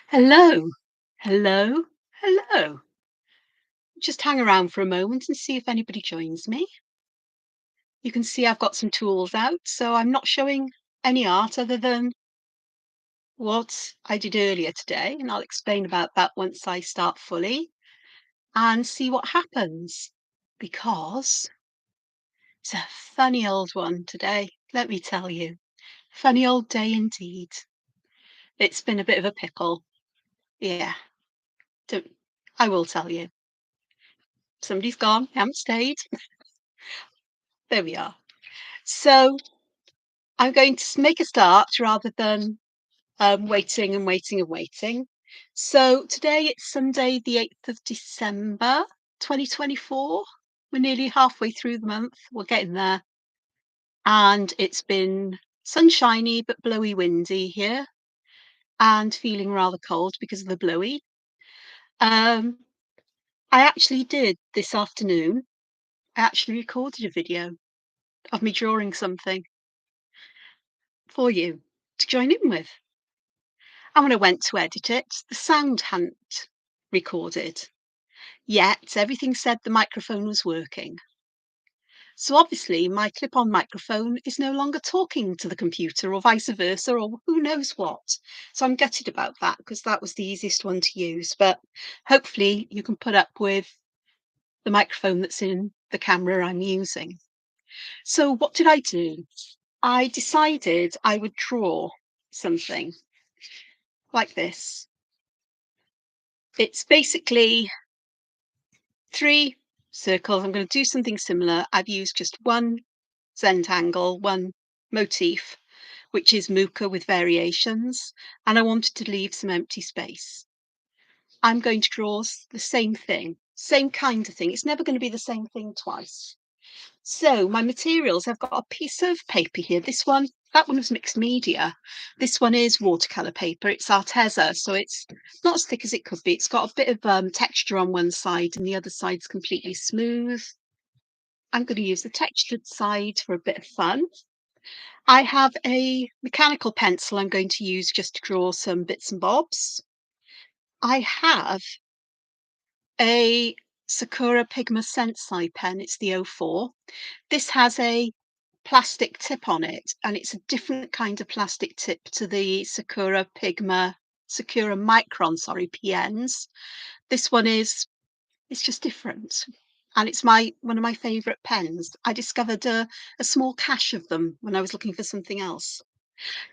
Hello, hello, hello. Just hang around for a moment and see if anybody joins me. You can see I've got some tools out, so I'm not showing any art other than what I did earlier today, and I'll explain about that once I start fully and see what happens. Because it's a funny old one today, let me tell you. Funny old day indeed. It's been a bit of a pickle. Yeah, don't, I will tell you. Somebody's gone, haven't stayed. There we are. So I'm going to make a start rather than waiting and waiting and waiting. So today it's Sunday, the 8th of December, 2024. We're nearly halfway through the month. We're getting there. And it's been sunshiny but blowy windy here and feeling rather cold because of the blowy. Um, I actually did this afternoon. I actually recorded a video of me drawing something for you to join in with. And when I went to edit it, the sound hadn't recorded. Yet everything said the microphone was working. So obviously my clip-on microphone is no longer talking to the computer or vice versa or who knows what. So I'm gutted about that because that was the easiest one to use. But hopefully you can put up with the microphone that's in the camera I'm using. So what did I do? I decided I would draw something like this. It's basically 3 circles. I'm going to do something similar. I've used just one Zentangle, one motif, which is Muka with variations, and I wanted to leave some empty space. I'm going to draw the same thing, same kind of thing. It's never going to be the same thing twice. So my materials, I've got a piece of paper here. That one was mixed media. This one is watercolor paper. It's Arteza, so it's not as thick as it could be. It's got a bit of texture on one side and the other side's completely smooth. I'm going to use the textured side for a bit of fun. I have a mechanical pencil I'm going to use just to draw some bits and bobs. I have a Sakura Pigma Sensei pen. It's the 04. This has a plastic tip on it, and it's a different kind of plastic tip to the Sakura Micron, sorry, PNs. This one it's just different. And it's one of my favourite pens. I discovered a small cache of them when I was looking for something else.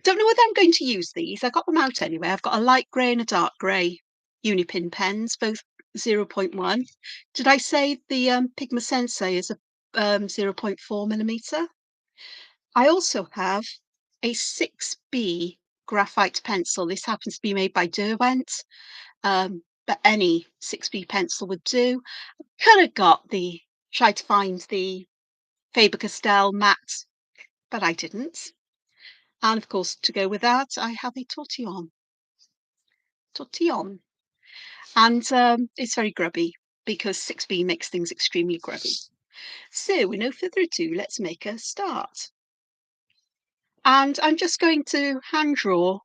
Don't know whether I'm going to use these. I got them out anyway. I've got a light grey and a dark grey Unipin pens, both zero point 0.1. Did I say the Pigma Sensei is a 0.4 millimeter? I also have a 6B graphite pencil. This happens to be made by Derwent, but any 6B pencil would do. Could have tried to find the Faber-Castell matte, but I didn't. And of course, to go with that, I have a tortillon. And it's very grubby because 6B makes things extremely grubby. So, with no further ado, let's make a start. And I'm just going to hand draw,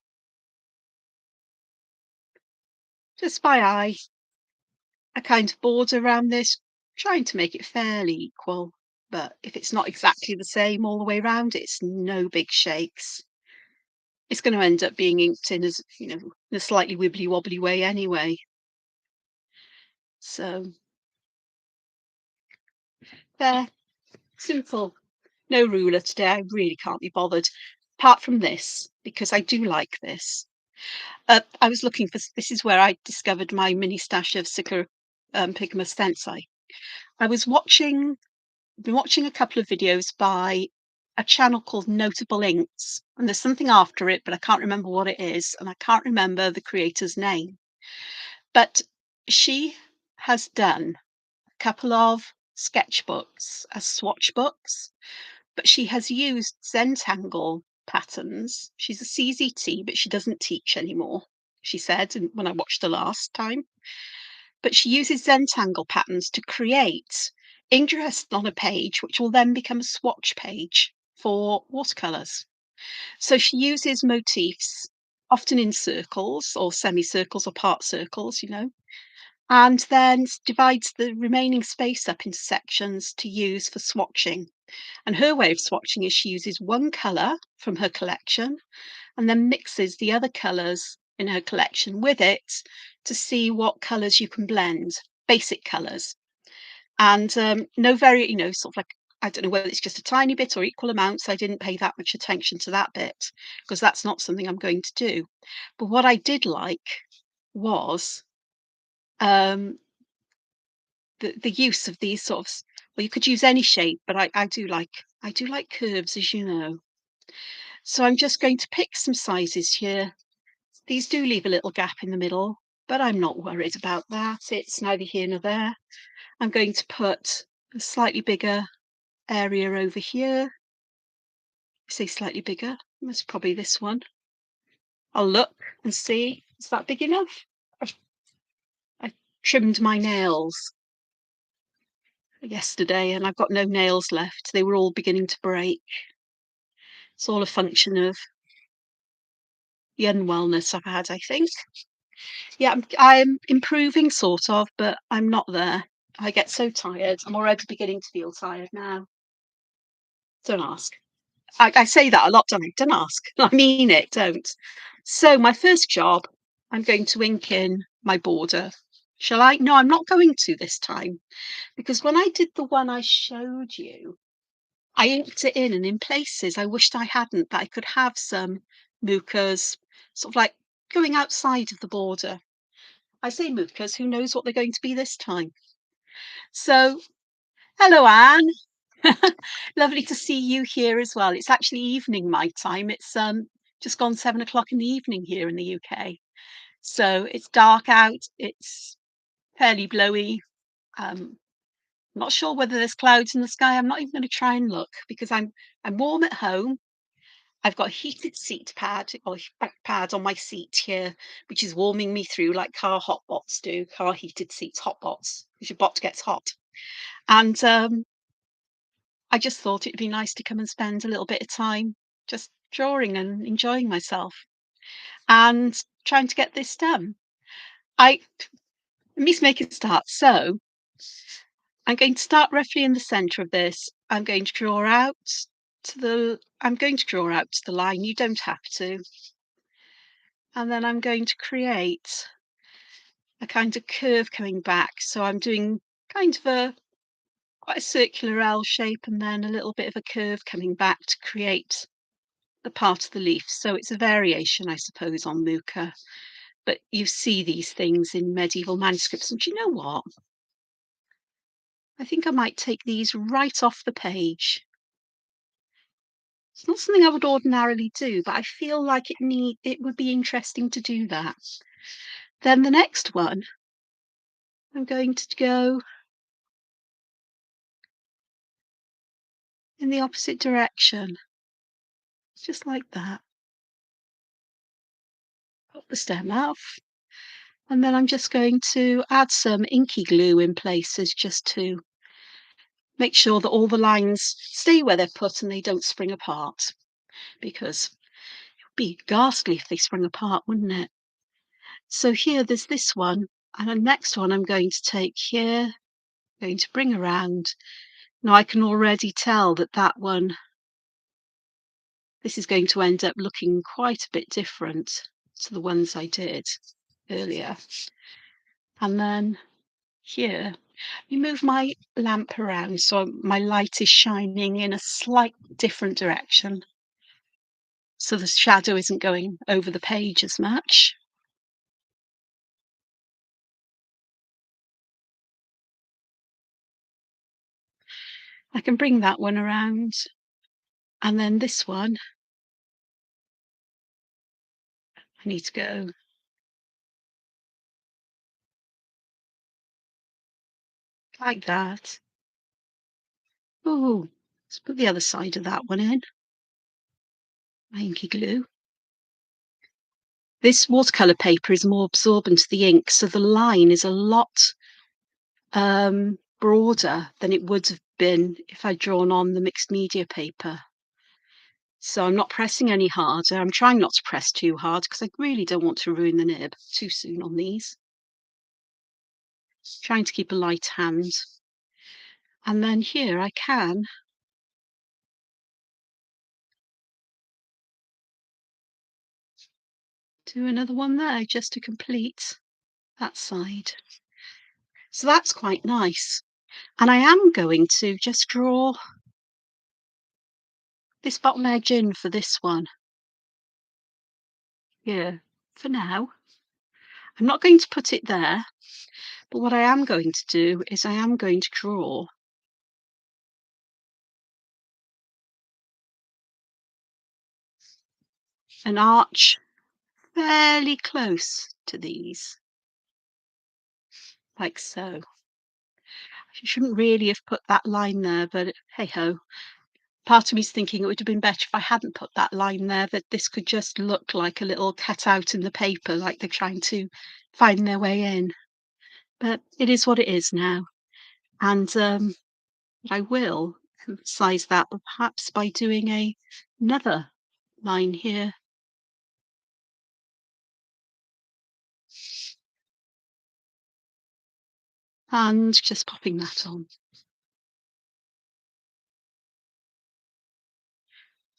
just by eye, a kind of border around this, trying to make it fairly equal. But if it's not exactly the same all the way around, it's no big shakes. It's going to end up being inked in as, in a slightly wibbly wobbly way anyway. So there, simple. No ruler today. I really can't be bothered. Apart from this, because I do like this. I was looking for, this is where I discovered my mini stash of Sakura Pigma Sensei. I was been watching a couple of videos by a channel called Notable Inks, and there's something after it, but I can't remember what it is, and I can't remember the creator's name. But she has done a couple of sketchbooks as swatch books, but she has used Zentangle patterns. She's a CZT, but she doesn't teach anymore, she said when I watched her last time. But she uses Zentangle patterns to create interest on a page, which will then become a swatch page for watercolors. So she uses motifs often in circles or semicircles or part circles, and then divides the remaining space up into sections to use for swatching. And her way of swatching is she uses one colour from her collection and then mixes the other colours in her collection with it to see what colours you can blend, basic colours. And no very, sort of like, I don't know whether it's just a tiny bit or equal amounts. I didn't pay that much attention to that bit because that's not something I'm going to do. But what I did like was um, the use of these sort of well, you could use any shape, but I do like curves, as you know. So I'm just going to pick some sizes here. These do leave a little gap in the middle, but I'm not worried about that. It's neither here nor there. I'm going to put a slightly bigger area over here. I say slightly bigger. That's probably this one. I'll look and see. Is that big enough? I trimmed my nails yesterday and I've got no nails left. They were all beginning to break. It's all a function of the unwellness I've had, I think. Yeah, I'm improving sort of, but I'm not there. I get so tired. I'm already beginning to feel tired now. Don't ask. I say that a lot, don't I? Don't ask. I mean it, don't. So my first job, I'm going to ink in my border. Shall I? No, I'm not going to this time because when I did the one I showed you, I inked it in, and in places I wished I hadn't, that I could have some mucas sort of like going outside of the border. I say mucas, who knows what they're going to be this time. So, hello, Anne. Lovely to see you here as well. It's actually evening my time. It's just gone 7 o'clock in the evening here in the UK. So it's dark out. It's fairly blowy. Not sure whether there's clouds in the sky. I'm not even going to try and look because I'm warm at home. I've got a heated seat pad or back pad on my seat here, which is warming me through like car hot bots do. Car heated seats, hot bots, because your bot gets hot. And I just thought it'd be nice to come and spend a little bit of time just drawing and enjoying myself and trying to get this done. I Let me make a start. So I'm going to start roughly in the centre of this. I'm going to draw out to the line. You don't have to. And then I'm going to create a kind of curve coming back. So I'm doing kind of quite a circular L shape and then a little bit of a curve coming back to create the part of the leaf. So it's a variation, I suppose, on Mucha. But you see these things in medieval manuscripts. And do you know what? I think I might take these right off the page. It's not something I would ordinarily do, but I feel like it would be interesting to do that. Then the next one, I'm going to go in the opposite direction, just like that. Pop the stem off, and then I'm just going to add some inky glue in places just to make sure that all the lines stay where they're put and they don't spring apart, because it would be ghastly if they sprung apart, wouldn't it? So here there's this one, and the next one I'm going to take here, going to bring around. Now I can already tell that this is going to end up looking quite a bit different to the ones I did earlier. And then here, you move my lamp around so my light is shining in a slight different direction. So the shadow isn't going over the page as much. I can bring that one around. And then this one, I need to go like that. Oh, let's put the other side of that one in. My inky glue. This watercolor paper is more absorbent to the ink, so the line is a lot broader than it would have been if I'd drawn on the mixed media paper. So I'm not pressing any harder. I'm trying not to press too hard because I really don't want to ruin the nib too soon on these. Trying to keep a light hand. And then here I can do another one there just to complete that side. So that's quite nice. And I am going to just draw this bottom edge in for this one here for now. I'm not going to put it there, but what I am going to do is I am going to draw an arch fairly close to these, like so. I shouldn't really have put that line there, but hey ho. Part of me's thinking it would have been better if I hadn't put that line there, that this could just look like a little cutout in the paper, like they're trying to find their way in. But it is what it is now. And I will emphasize that perhaps by doing another line here. And just popping that on.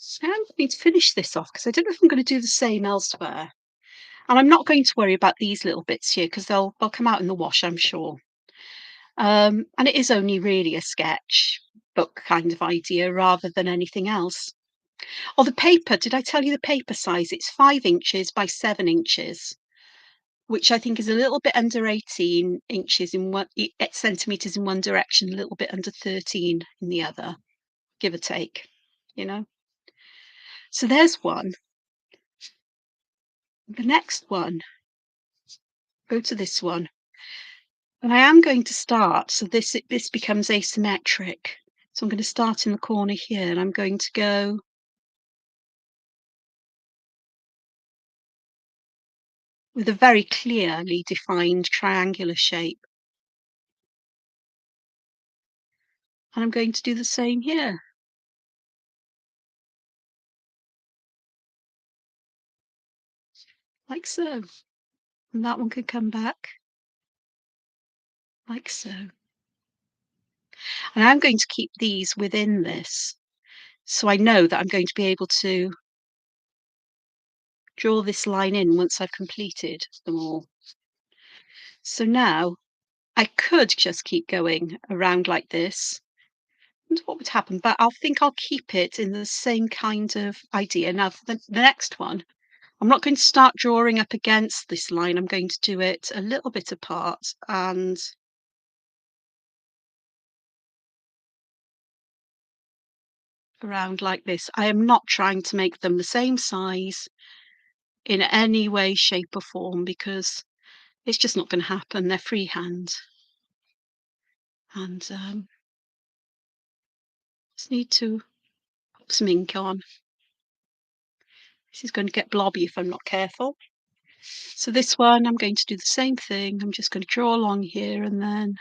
So I'm going to finish this off because I don't know if I'm going to do the same elsewhere. And I'm not going to worry about these little bits here because they'll come out in the wash, I'm sure. And it is only really a sketch book kind of idea rather than anything else. Oh, the paper, did I tell you the paper size? It's 5 inches by 7 inches, which I think is a little bit under 18 inches in one, 8 centimeters in one direction, a little bit under 13 in the other, give or take, you know. So there's one. The next one, go to this one. And I am going to start, so this becomes asymmetric. So I'm going to start in the corner here, and I'm going to go with a very clearly defined triangular shape. And I'm going to do the same here. Like so. And that one can come back like so. And I'm going to keep these within this. So I know that I'm going to be able to draw this line in once I've completed them all. So now I could just keep going around like this. And what would happen? But I'll keep it in the same kind of idea. Now for the next one, I'm not going to start drawing up against this line. I'm going to do it a little bit apart and around like this. I am not trying to make them the same size in any way, shape or form because it's just not going to happen. They're freehand. And just need to pop some ink on. This is going to get blobby if I'm not careful. So this one, I'm going to do the same thing. I'm just going to draw along here and then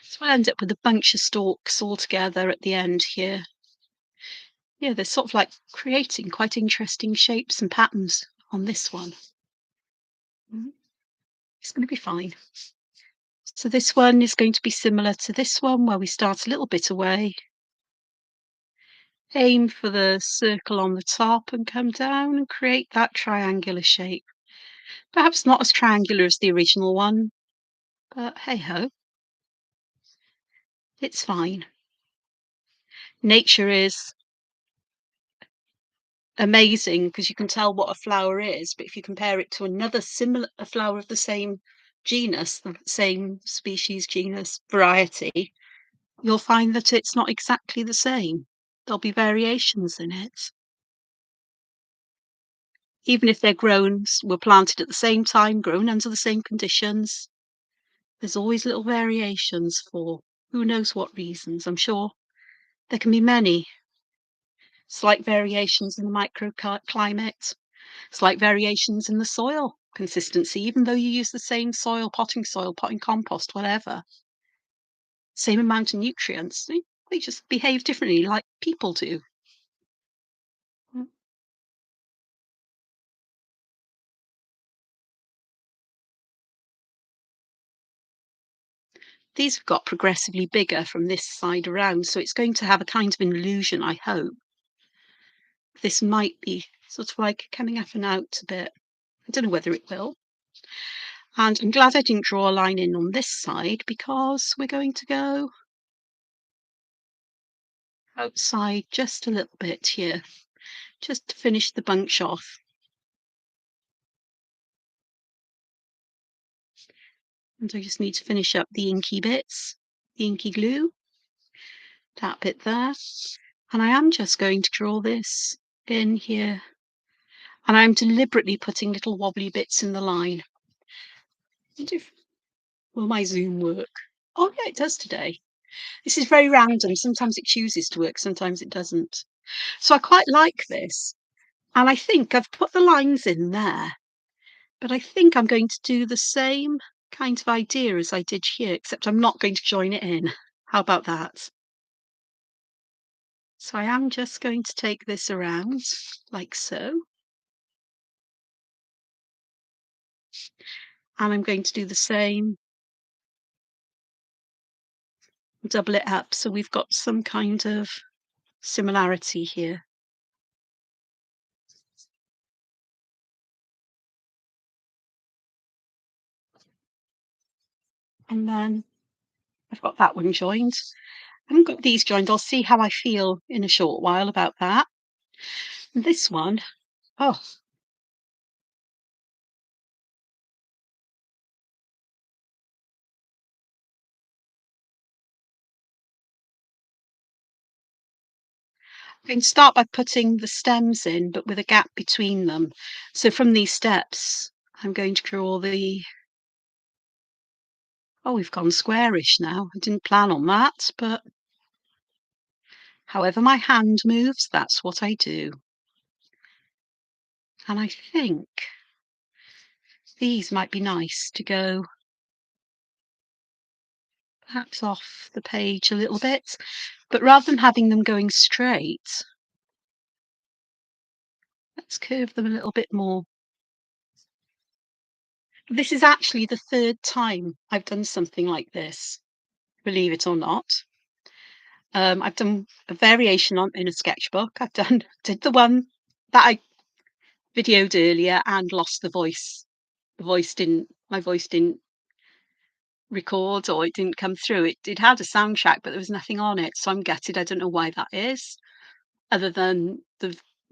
so I end up with a bunch of stalks all together at the end here. Yeah, they're sort of like creating quite interesting shapes and patterns on this one. It's going to be fine. So this one is going to be similar to this one where we start a little bit away, aim for the circle on the top and come down and create that triangular shape. Perhaps not as triangular as the original one, but hey ho, it's fine. Nature is amazing because you can tell what a flower is, but if you compare it to another similar a flower of the same genus, the same species, genus, variety, you'll find that it's not exactly the same. There'll be variations in it. Even if they're were planted at the same time, grown under the same conditions, there's always little variations for who knows what reasons. I'm sure there can be many slight variations in the microclimate, slight variations in the soil, consistency, even though you use the same soil, potting compost, whatever, same amount of nutrients. They just behave differently like people do. Mm. These have got progressively bigger from this side around, so it's going to have a kind of an illusion, I hope. This might be sort of like coming up and out a bit. I don't know whether it will. And I'm glad I didn't draw a line in on this side because we're going to go outside just a little bit here, just to finish the bunch off. And I just need to finish up the inky bits, the inky glue, that bit there. And I am just going to draw this in here. And I'm deliberately putting little wobbly bits in the line. Will my Zoom work? Oh yeah, it does today. This is very random. Sometimes it chooses to work, sometimes it doesn't. So I quite like this. And I think I've put the lines in there, but I think I'm going to do the same kind of idea as I did here, except I'm not going to join it in. How about that? So I am just going to take this around like so. And I'm going to do the same, double it up. So we've got some kind of similarity here. And then I've got that one joined. I haven't got these joined. I'll see how I feel in a short while about that. And this one, oh, I can start by putting the stems in, but with a gap between them. So from these steps, I'm going to draw the, oh, we've gone squarish now. I didn't plan on that, but however my hand moves, that's what I do. And I think these might be nice to go perhaps off the page a little bit, but rather than having them going straight, let's curve them a little bit more. This is actually the third time I've done something like this, believe it or not. I've done a variation on in a sketchbook. Did the one that I videoed earlier and lost the voice. My voice didn't record or it didn't come through. It had a sound track, but there was nothing on it. So I'm gutted. I don't know why that is, other than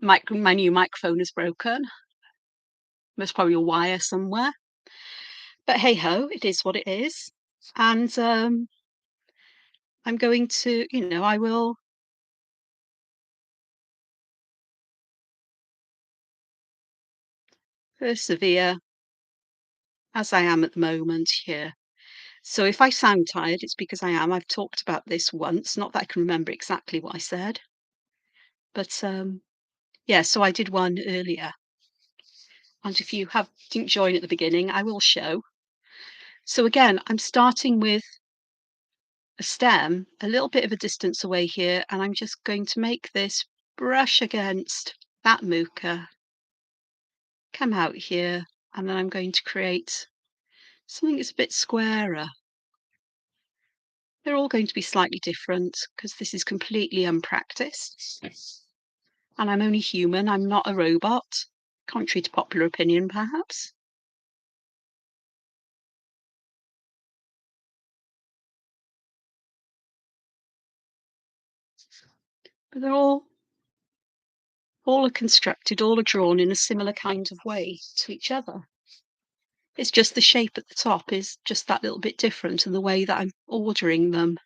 my new microphone is broken. There's probably a wire somewhere. But hey ho, it is what it is. And I'm going to, I will persevere as I am at the moment here. So if I sound tired, it's because I am. I've talked about this once, not that I can remember exactly what I said, but yeah, so I did one earlier. And if you didn't join at the beginning, I will show. So again, I'm starting with a stem, a little bit of a distance away here, and I'm just going to make this brush against that muka, come out here, and then I'm going to create something that's a bit squarer. They're all going to be slightly different because this is completely unpracticed. And I'm only human, I'm not a robot, contrary to popular opinion, perhaps. But they're all are constructed, all are drawn in a similar kind of way to each other. It's just the shape at the top is just that little bit different, and the way that I'm ordering them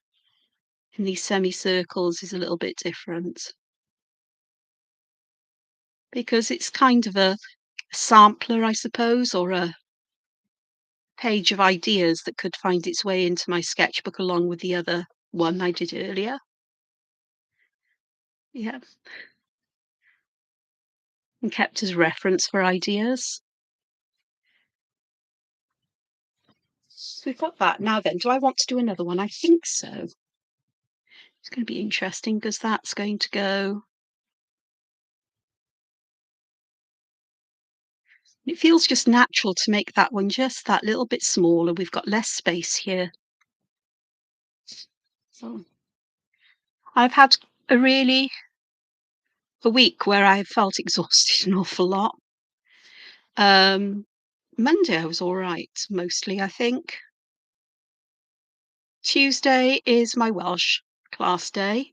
in these semicircles is a little bit different. Because it's kind of a sampler, I suppose, or a page of ideas that could find its way into my sketchbook along with the other one I did earlier. Yeah. And kept as reference for ideas. So we've got that. Now then, do I want to do another one? I think so. It's going to be interesting because that's going to go. It feels just natural to make that one just that little bit smaller. We've got less space here. So I've had a really a week where I felt exhausted an awful lot. Um, Monday I was all right, mostly, I think. Tuesday is my Welsh class day.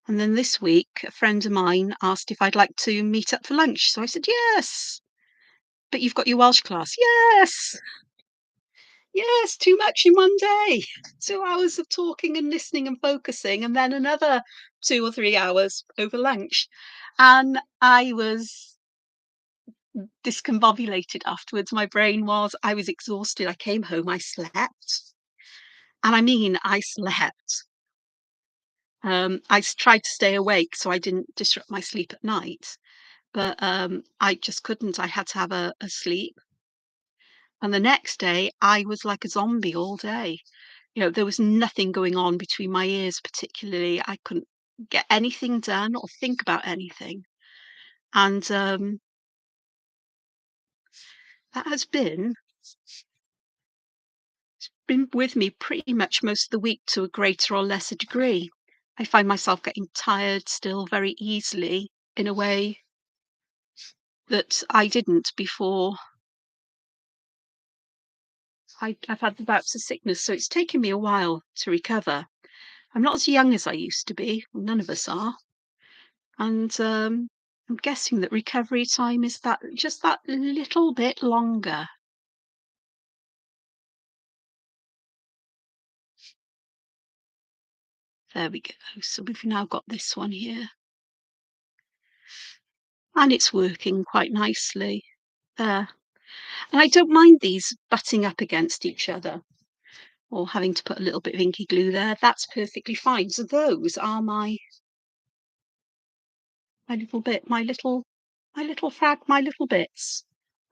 And then this week, a friend of mine asked if I'd like to meet up for lunch. So I said, yes. But you've got your Welsh class. Yes. Yes. Too much in one day. 2 hours of talking and listening and focusing, and then another 2 or 3 hours over lunch. And I was discombobulated afterwards. My brain was, I was exhausted. I came home, I slept. And I mean, I slept. Tried to stay awake so I didn't disrupt my sleep at night, but I just couldn't. I had to have a sleep. And the next day, I was like a zombie all day. There was nothing going on between my ears, particularly. I couldn't get anything done or think about anything. And that has been with me pretty much most of the week to a greater or lesser degree. I find myself getting tired still very easily in a way that I didn't before I've had the bouts of sickness. So it's taken me a while to recover. I'm not as young as I used to be. None of us are. And I'm guessing that recovery time is that just that little bit longer. There we go. So we've now got this one here. And it's working quite nicely. There. And I don't mind these butting up against each other or having to put a little bit of inky glue there. That's perfectly fine. So those are my little bit, my little bits.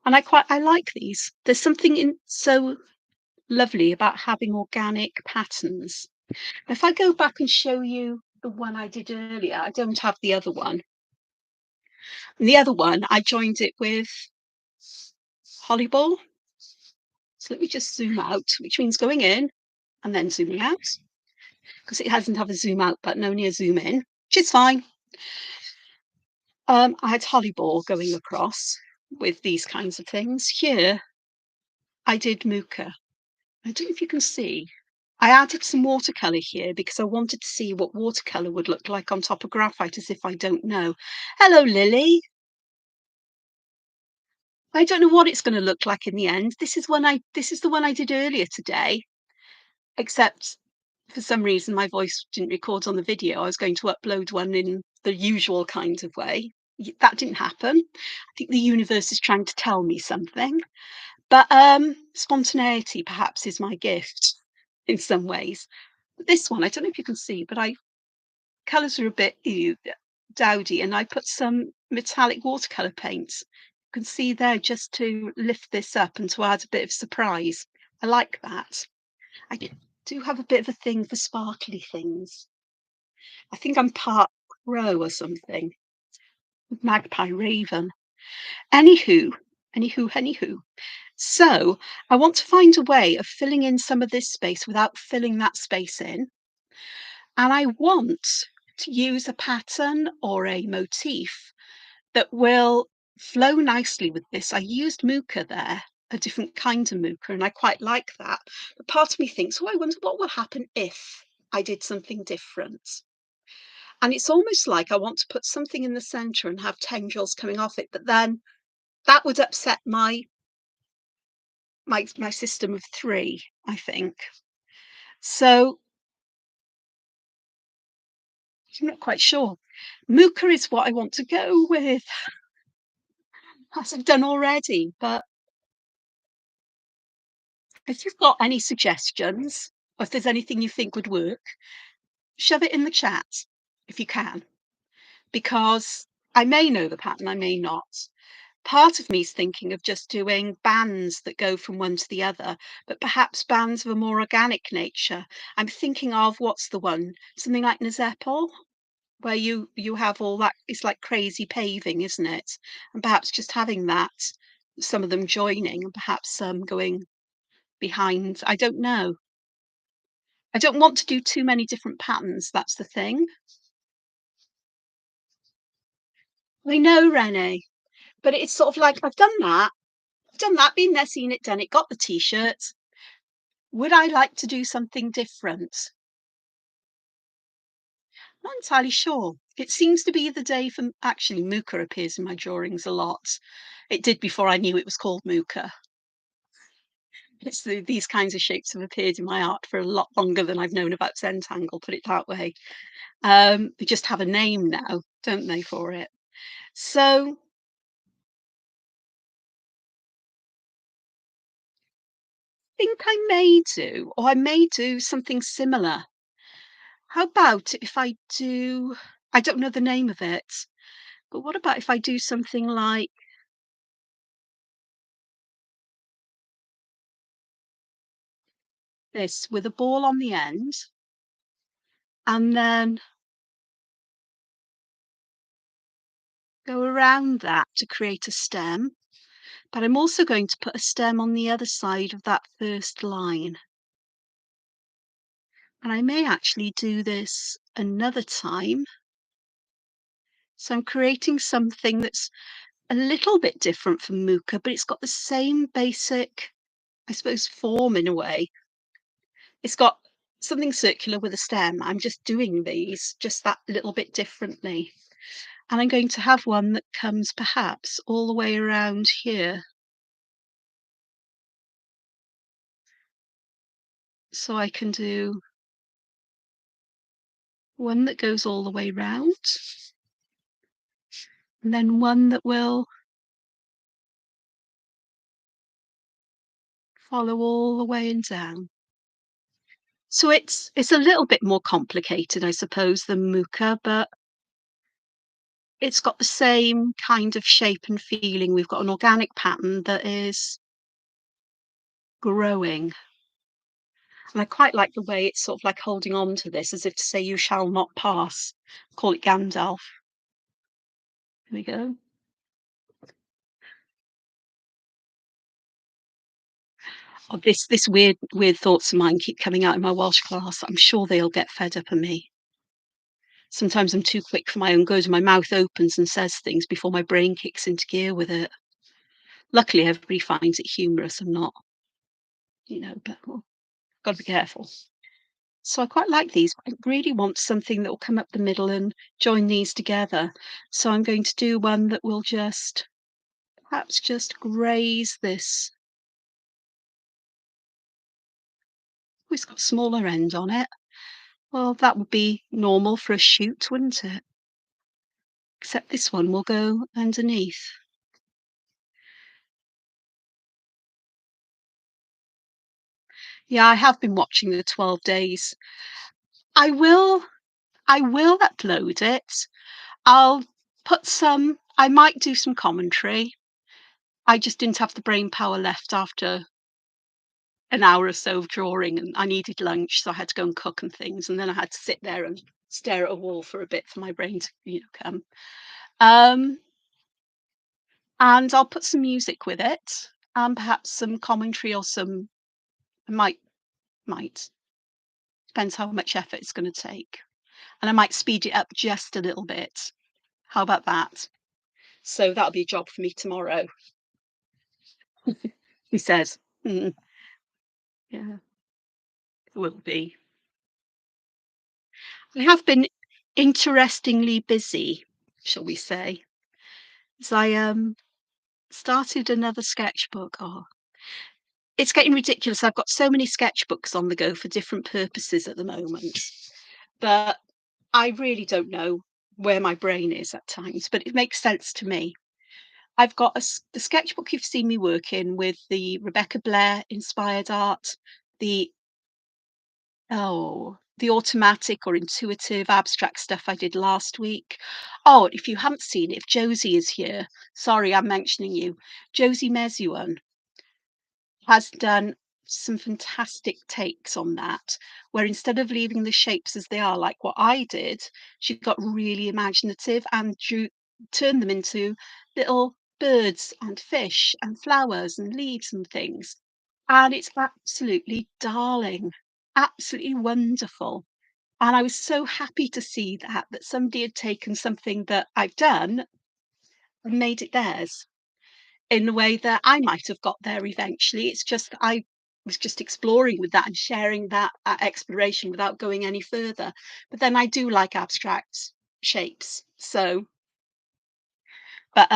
And I like these. There's something so lovely about having organic patterns. If I go back and show you the one I did earlier, I don't have the other one. And the other one, I joined it with holly ball. So let me just zoom out, which means going in and then zooming out, because it doesn't have a zoom out button, only a zoom in, which is fine. I had holly ball going across with these kinds of things. Here, I did Mooka. I don't know if you can see. I added some watercolour here because I wanted to see what watercolour would look like on top of graphite, as if I don't know. Hello, Lily. I don't know what it's going to look like in the end. This is the one I did earlier today, except for some reason my voice didn't record on the video. I was going to upload one in the usual kind of way. That didn't happen. I think the universe is trying to tell me something. But spontaneity perhaps is my gift in some ways. But this one, I don't know if you can see, but colours are a bit dowdy, and I put some metallic watercolour paints. You can see there just to lift this up and to add a bit of surprise. I like that. I do have a bit of a thing for sparkly things. I think I'm part crow or something. Magpie raven. Anywho. So I want to find a way of filling in some of this space without filling that space in. And I want to use a pattern or a motif that will flow nicely with this. I used Mooka there, a different kind of Mooka, and I quite like that. But part of me thinks, oh, I wonder what will happen if I did something different. And it's almost like I want to put something in the center and have tendrils coming off it, but then that would upset my system of three, I think. So I'm not quite sure. Mooka is what I want to go with, as I've done already. But if you've got any suggestions, or if there's anything you think would work, shove it in the chat if you can, because I may know the pattern, I may not. part of me is thinking of just doing bands that go from one to the other, but perhaps bands of a more organic nature. I'm thinking of what's the one? Something like Nazeppel, where you have all that it's like crazy paving, isn't it? And perhaps just having that, some of them joining and perhaps some going behind. I don't know. I don't want to do too many different patterns, that's the thing. I know, Renee, but it's sort of like I've done that, been there, seen it, done it, got the t-shirt. Would I like to do something different? Not entirely sure. It seems to be the day for actually Mooka appears in my drawings a lot. It did before I knew it was called Mooka. These kinds of shapes have appeared in my art for a lot longer than I've known about Zentangle, put it that way. They just have a name now, don't they, for it? So I think I may do, or I may do something similar. How about if I do, I don't know the name of it, but what about if I do something like this with a ball on the end, and then go around that to create a stem. But I'm also going to put a stem on the other side of that first line. And I may actually do this another time. So I'm creating something that's a little bit different from Mooka, but it's got the same basic, I suppose, form in a way. It's got something circular with a stem. I'm just doing these just that little bit differently. And I'm going to have one that comes perhaps all the way around here. So I can do one that goes all the way round, and then one that will follow all the way and down. So it's a little bit more complicated, I suppose, than Mooka, but it's got the same kind of shape and feeling. We've got an organic pattern that is growing. And I quite like the way it's sort of like holding on to this as if to say, you shall not pass. Call it Gandalf. Here we go. Oh, this weird thoughts of mine keep coming out in my Welsh class. I'm sure they'll get fed up of me. Sometimes I'm too quick for my own good. My mouth opens and says things before my brain kicks into gear with it. Luckily, everybody finds it humorous. I'm not, but well, got to be careful. So I quite like these. I really want something that will come up the middle and join these together. So I'm going to do one that will just perhaps just graze this. Oh, it's got a smaller end on it. Well, that would be normal for a shoot, wouldn't it? Except this one will go underneath. Yeah, I have been watching the 12 days. I will I will upload it. I'll I might do some commentary. I just didn't have the brain power left after an hour or so of drawing, and I needed lunch, so I had to go and cook and things, and then I had to sit there and stare at a wall for a bit for my brain to, come. Um, and I'll put some music with it, and perhaps some commentary or some I might, depends how much effort it's gonna take. And I might speed it up just a little bit. How about that? So that'll be a job for me tomorrow, he says. Mm, yeah, it will be. I have been interestingly busy, shall we say, as I started another sketchbook. Oh, it's getting ridiculous. I've got so many sketchbooks on the go for different purposes at the moment, but I really don't know where my brain is at times, but it makes sense to me. I've got the sketchbook you've seen me work in with the Rebecca Blair inspired art, the oh, the automatic or intuitive abstract stuff I did last week. Oh, if you haven't seen it, if Josie is here, sorry, I'm mentioning you. Josie Mesuan has done some fantastic takes on that, where instead of leaving the shapes as they are, like what I did, she got really imaginative and turned them into little birds and fish and flowers and leaves and things. And it's absolutely darling, absolutely wonderful. And I was so happy to see that somebody had taken something that I've done and made it theirs in the way that I might have got there eventually. It's just that I was just exploring with that and sharing that exploration without going any further. But then I do like abstract shapes. So, but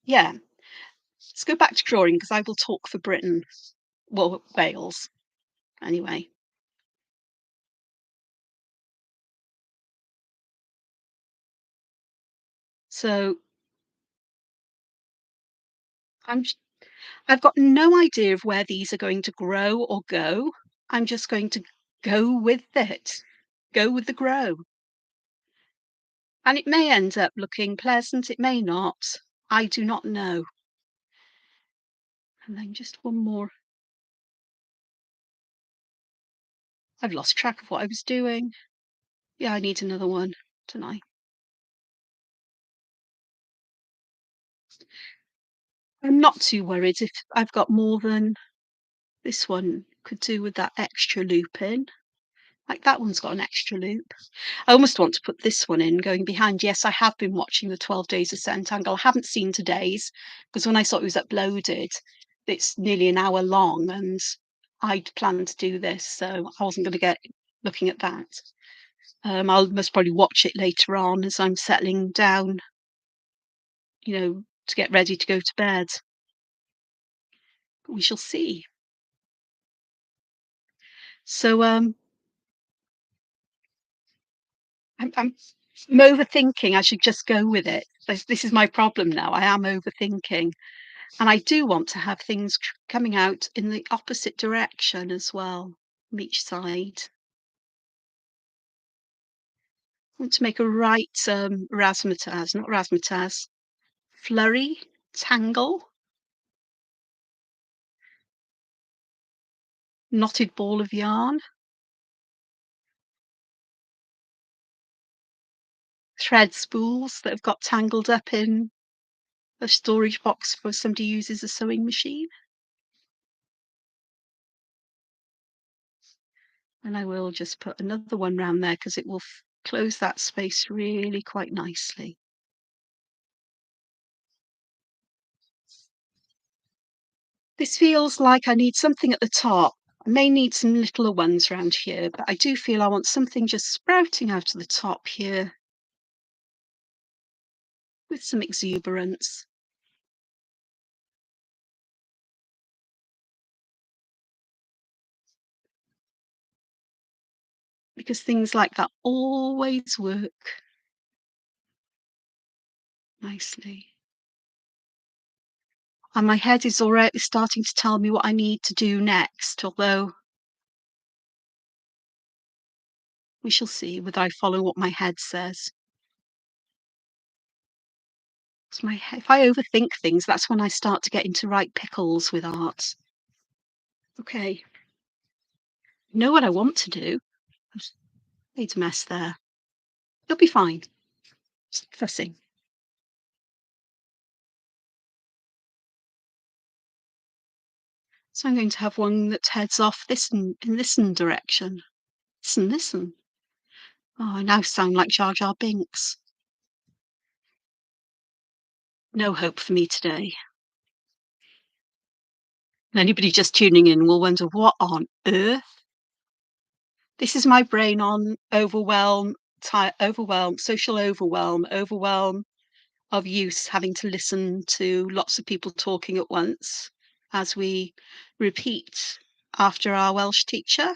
yeah, let's go back to drawing because I will talk for Britain, well, Wales anyway. So I'm I've got no idea of where these are going to grow or go. I'm just going to go with it, go with the grow. And it may end up looking pleasant, it may not. I do not know. And then just one more. I've lost track of what I was doing. Yeah, I need another one tonight. I'm not too worried if I've got more than this one could do with that extra loop in. Like that one's got an extra loop. I almost want to put this one in going behind. Yes, I have been watching the 12 Days of Centangle. I haven't seen today's because when I saw it was uploaded, it's nearly an hour long and I'd planned to do this, so I wasn't going to get looking at that. I'll most probably watch it later on as I'm settling down, to get ready to go to bed. But we shall see. So I'm overthinking. I should just go with it. This is my problem now. I am overthinking. And I do want to have things coming out in the opposite direction as well, from each side. I want to make a right razzmatazz, not razzmatazz, flurry, tangle, knotted ball of yarn, thread spools that have got tangled up in a storage box for somebody who uses a sewing machine. And I will just put another one round there because it will close that space really quite nicely. This feels like I need something at the top. I may need some littler ones around here, but I do feel I want something just sprouting out of the top here with some exuberance. Because things like that always work nicely. And my head is already starting to tell me what I need to do next, although we shall see whether I follow what my head says. 'Cause if I overthink things, that's when I start to get into right pickles with art. Okay, know what I want to do. I've made a mess there. It'll be fine. Just fussing. So I'm going to have one that heads off in this direction. Listen. Oh, I now sound like Jar Jar Binks. No hope for me today. Anybody just tuning in will wonder what on earth. This is my brain on overwhelm, social overwhelm of use, having to listen to lots of people talking at once as we repeat after our Welsh teacher,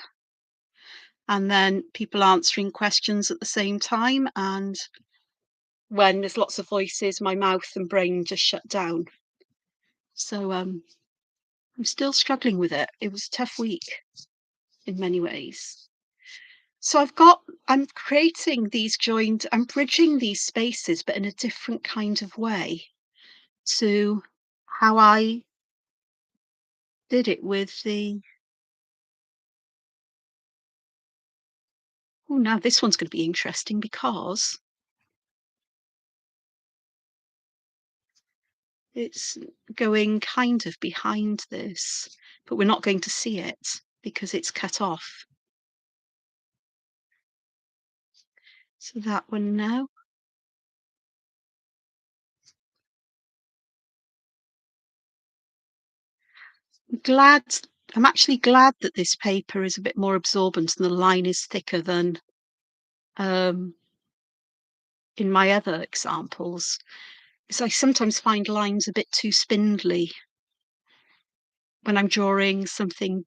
and then people answering questions at the same time. And when there's lots of voices, my mouth and brain just shut down. So I'm still struggling with it. It was a tough week in many ways. So I'm creating these joined, I'm bridging these spaces, but in a different kind of way to how I did it with the, oh, now this one's going to be interesting because it's going kind of behind this, but we're not going to see it because it's cut off. So that one now. Glad I'm actually glad that this paper is a bit more absorbent and the line is thicker than um, in my other examples. Because I sometimes find lines a bit too spindly when I'm drawing something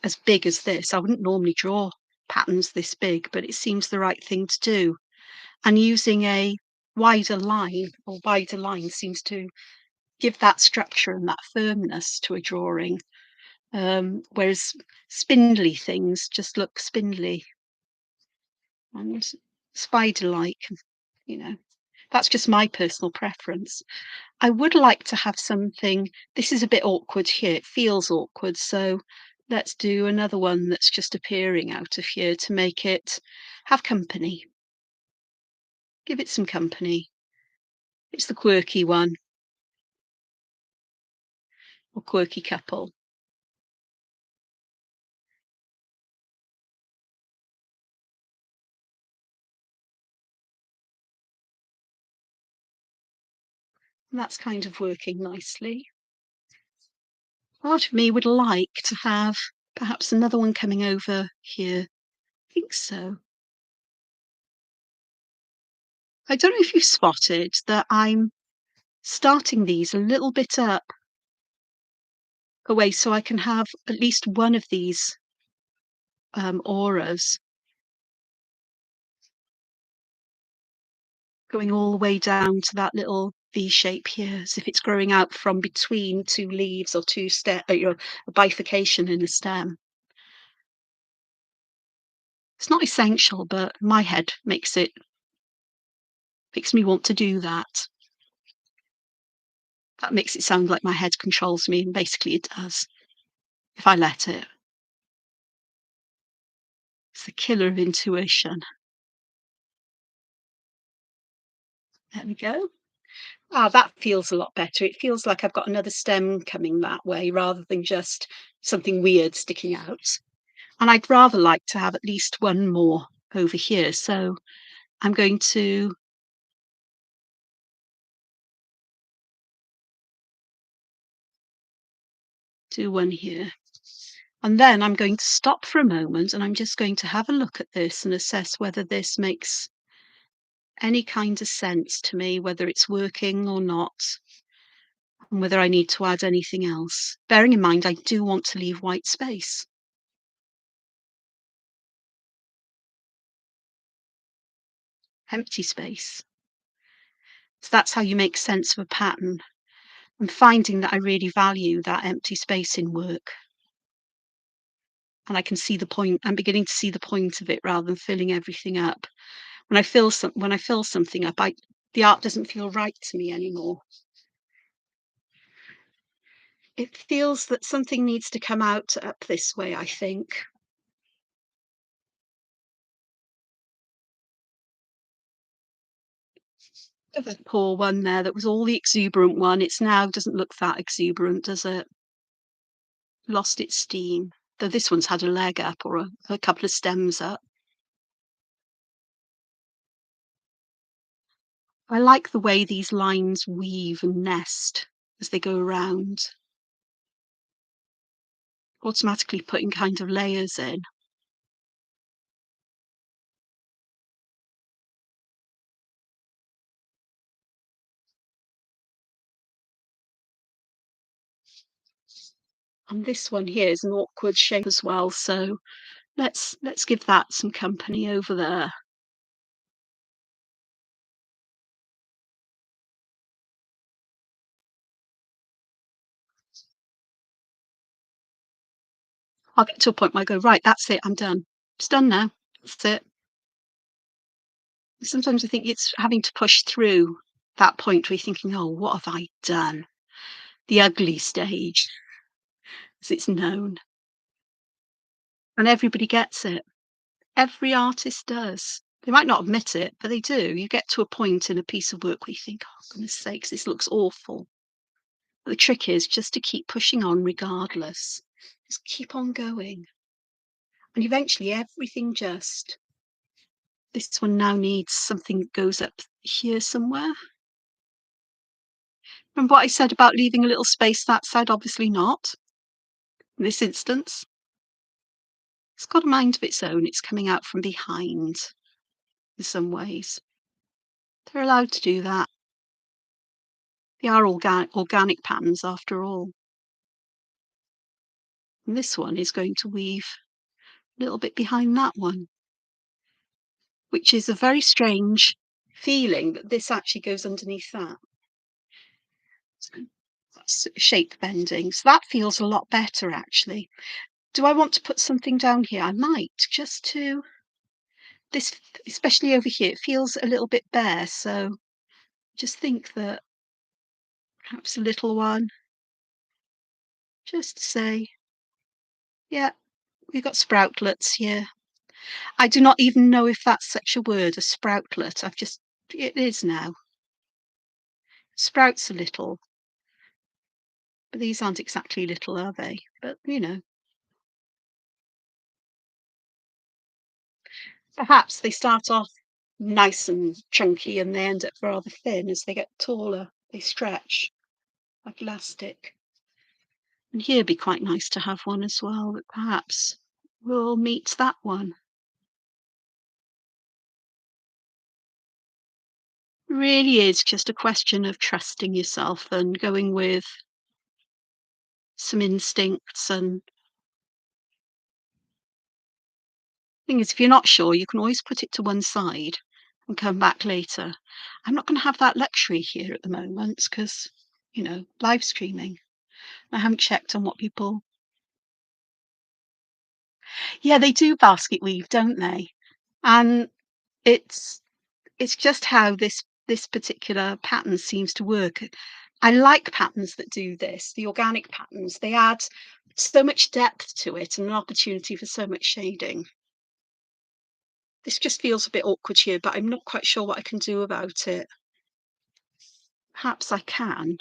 as big as this. I wouldn't normally draw patterns this big, but it seems the right thing to do. And using a wider line or wider line seems to give that structure and that firmness to a drawing. Whereas spindly things just look spindly and spider-like, you know. That's just my personal preference. I would like to have something, this is a bit awkward here, it feels awkward, so let's do another one that's just appearing out of here to make it have company. Give it some company. It's the quirky one, or quirky couple. And that's kind of working nicely. Part of me would like to have perhaps another one coming over here. I think so. I don't know if you've spotted that I'm starting these a little bit up away so I can have at least one of these auras going all the way down to that little V shape here, as if it's growing out from between two leaves or two a bifurcation in a stem. It's not essential, but my head makes me want to do that. That makes it sound like my head controls me, and basically it does, if I let it. It's the killer of intuition. There we go. Ah, that feels a lot better. It feels like I've got another stem coming that way rather than just something weird sticking out. And I'd rather like to have at least one more over here. So I'm going to do one here. And then I'm going to stop for a moment and I'm just going to have a look at this and assess whether this makes any kind of sense to me, whether it's working or not, and whether I need to add anything else. Bearing in mind, I do want to leave white space, empty space. So that's how you make sense of a pattern. I'm finding that I really value that empty space in work. And I can see the point. I'm beginning to see the point of it rather than filling everything up. When I fill something up, I the art doesn't feel right to me anymore. It feels that something needs to come out up this way, I think. The poor one there that was all the exuberant one. It's now doesn't look that exuberant, does it? Lost its steam. Though this one's had a leg up or a couple of stems up. I like the way these lines weave and nest as they go around, automatically putting kind of layers in. And this one here is an awkward shape as well, so let's give that some company over there. I'll get to a point where I go, right, that's it, I'm done. It's done now. That's it. Sometimes I think it's having to push through that point where you're thinking, "Oh, what have I done?" The ugly stage, as it's known, and everybody gets it. Every artist does. They might not admit it, but they do. You get to a point in a piece of work where you think, "Oh, goodness sakes, this looks awful." But the trick is just to keep pushing on regardless. Just keep on going, and eventually everything just this one now needs something that goes up here somewhere. Remember what I said about leaving a little space that side? Obviously not, in this instance. It's got a mind of its own, it's coming out from behind in some ways. They're allowed to do that. They are organic patterns after all. And this one is going to weave a little bit behind that one, which is a very strange feeling that this actually goes underneath that. That's shape bending. So that feels a lot better actually. Do I want to put something down here? I might, just to this, especially over here, it feels a little bit bare. So just think that perhaps a little one, just to say, yeah, we've got sproutlets here. I do not even know if that's such a word, a sproutlet. It is now. Sprouts a little, but these aren't exactly little, are they? But, perhaps they start off nice and chunky and they end up rather thin as they get taller. They stretch like elastic. And here'd be quite nice to have one as well, that perhaps will meet that one. Really is just a question of trusting yourself and going with some instincts. And thing is, if you're not sure, you can always put it to one side and come back later. I'm not going to have that luxury here at the moment because, live streaming. I haven't checked on what people. Yeah, they do basket weave, don't they? And it's it's just how this particular pattern seems to work. I like patterns that do this, the organic patterns. They add so much depth to it and an opportunity for so much shading. This just feels a bit awkward here, but I'm not quite sure what I can do about it. Perhaps I can.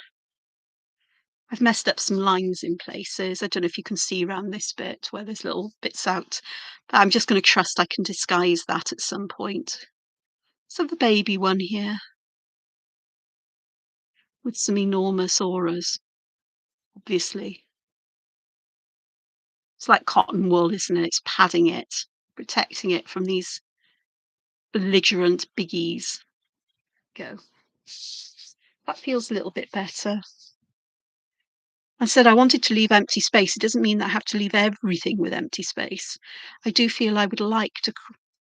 I've messed up some lines in places. I don't know if you can see around this bit where there's little bits out. But I'm just going to trust I can disguise that at some point. So the baby one here with some enormous auras, obviously. It's like cotton wool, isn't it? It's padding it, protecting it from these belligerent biggies. Go. That feels a little bit better. I said I wanted to leave empty space. It doesn't mean that I have to leave everything with empty space. I do feel I would like to.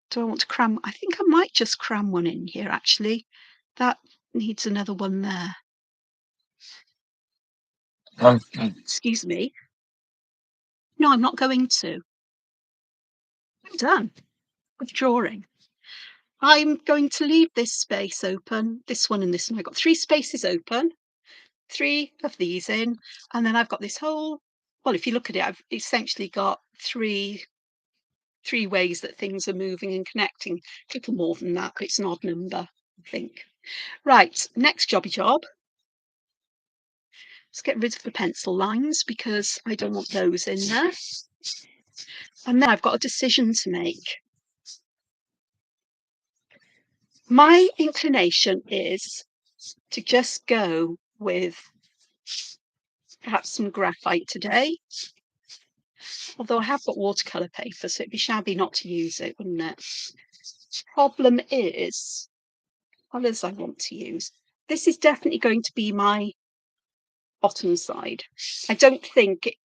Do I want to cram? I think I might just cram one in here, actually. That needs another one there. Excuse me. No, I'm not going to. I'm done with drawing. I'm going to leave this space open, this one and this one. I've got 3 spaces open, 3 of these in, and then I've got this whole well, if you look at it, I've essentially got three ways that things are moving and connecting. A little more than that, but it's an odd number, I think. Right, next jobby job. Let's get rid of the pencil lines because I don't want those in there. And then I've got a decision to make. My inclination is to just go with perhaps some graphite today. Although I have got watercolour paper, so it'd be shabby not to use it, wouldn't it? Problem is, colours I want to use. This is definitely going to be my bottom side. I don't think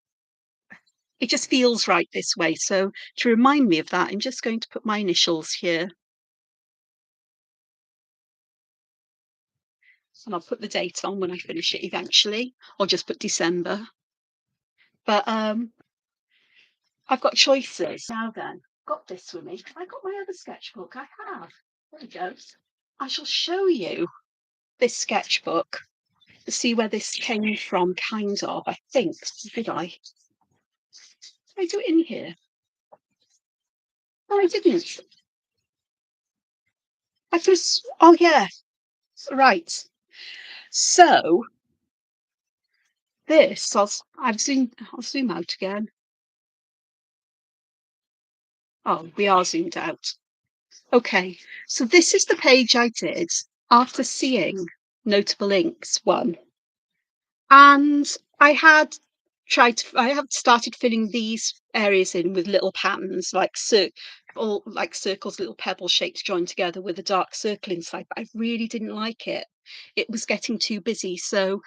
it just feels right this way. So to remind me of that, I'm just going to put my initials here. And I'll put the date on when I finish it eventually, or just put December. But I've got choices now then. got this with me. Have I got my other sketchbook? I have. There we go. I shall show you this sketchbook to see where this came from, kind of. I think. Did I? Did I do it in here? No, I didn't. I just. Oh, yeah. Right. So this, I'll zoom out again. Oh, we are zoomed out. Okay, so this is the page I did after seeing Notable Inks one. And I had I have started filling these areas in with little patterns like circles, little pebble shapes joined together with a dark circle inside, but I really didn't like it. It was getting too busy. So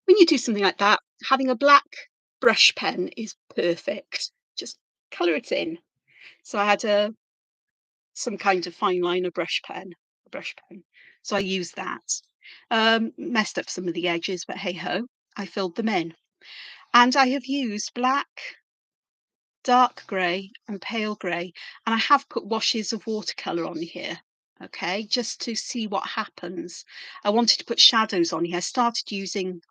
when you do something like that, having a black brush pen is perfect. Just colour it in. So I had some kind of fine liner brush pen. So I used that. Messed up some of the edges, but hey ho, I filled them in. And I have used black, dark grey, and pale grey, and I have put washes of watercolour on here. Okay, just to see what happens. I wanted to put shadows on here.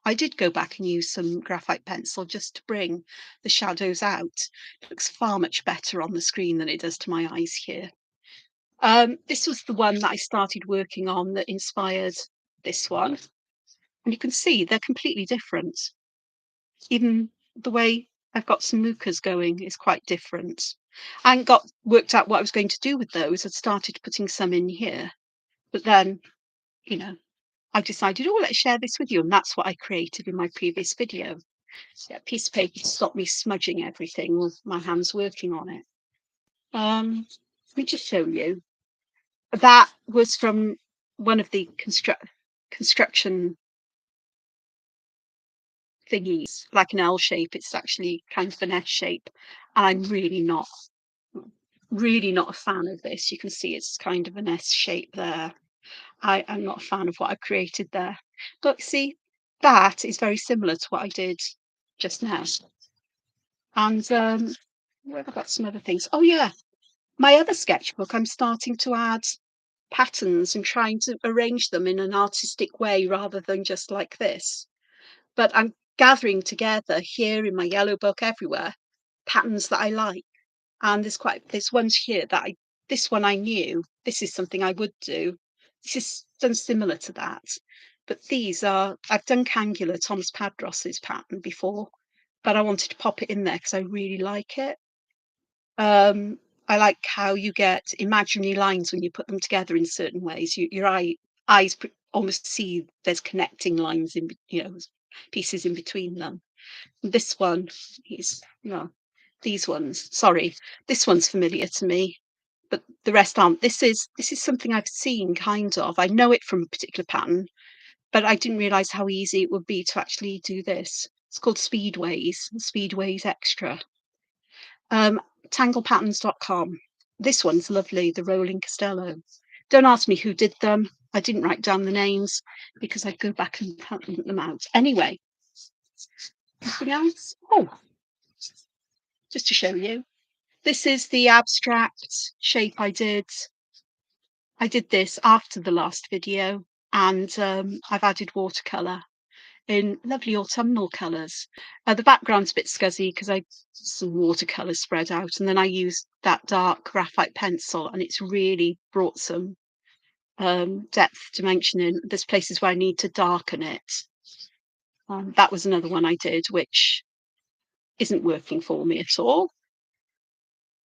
I did go back and use some graphite pencil just to bring the shadows out. It looks far much better on the screen than it does to my eyes here. This was the one that I started working on that inspired this one. And you can see they're completely different. Even the way I've got some mucas going is quite different. I hadn't got worked out what I was going to do with those. I'd started putting some in here. But then, you know, I decided, oh, let's share this with you. And that's what I created in my previous video. So, yeah, a piece of paper to stop me smudging everything with my hands working on it. Let me just show you. That was from one of the construction thingies, like an L shape. It's actually kind of an S shape. And I'm really not a fan of this. You can see it's kind of an S shape there. I'm not a fan of what I've created there. But see, that is very similar to what I did just now. And where have I got some other things? Oh yeah, my other sketchbook, I'm starting to add patterns and trying to arrange them in an artistic way rather than just like this. But I'm gathering together here in my yellow book everywhere patterns that I like. And there's ones here that this one I knew, this is something I would do. This is done similar to that. But I've done Cangula, Thomas Padros's pattern before, but I wanted to pop it in there because I really like it. I like how you get imaginary lines when you put them together in certain ways. Your eyes almost see there's connecting lines pieces in between them. This one is no, these ones. Sorry, this one's familiar to me, but the rest aren't. This is something I've seen kind of. I know it from a particular pattern, but I didn't realize how easy it would be to actually do this. It's called Speedways Extra. Tanglepatterns.com. This one's lovely, the Rolling Costello. Don't ask me who did them. I didn't write down the names because I'd go back and count them out. Anyway, anything else? Oh, just to show you. This is the abstract shape I did. I did this after the last video, and I've added watercolour in lovely autumnal colours. The background's a bit scuzzy because I some watercolour spread out, and then I used that dark graphite pencil, and it's really brought some depth dimension in. There's places where I need to darken it. That was another one I did, which isn't working for me at all.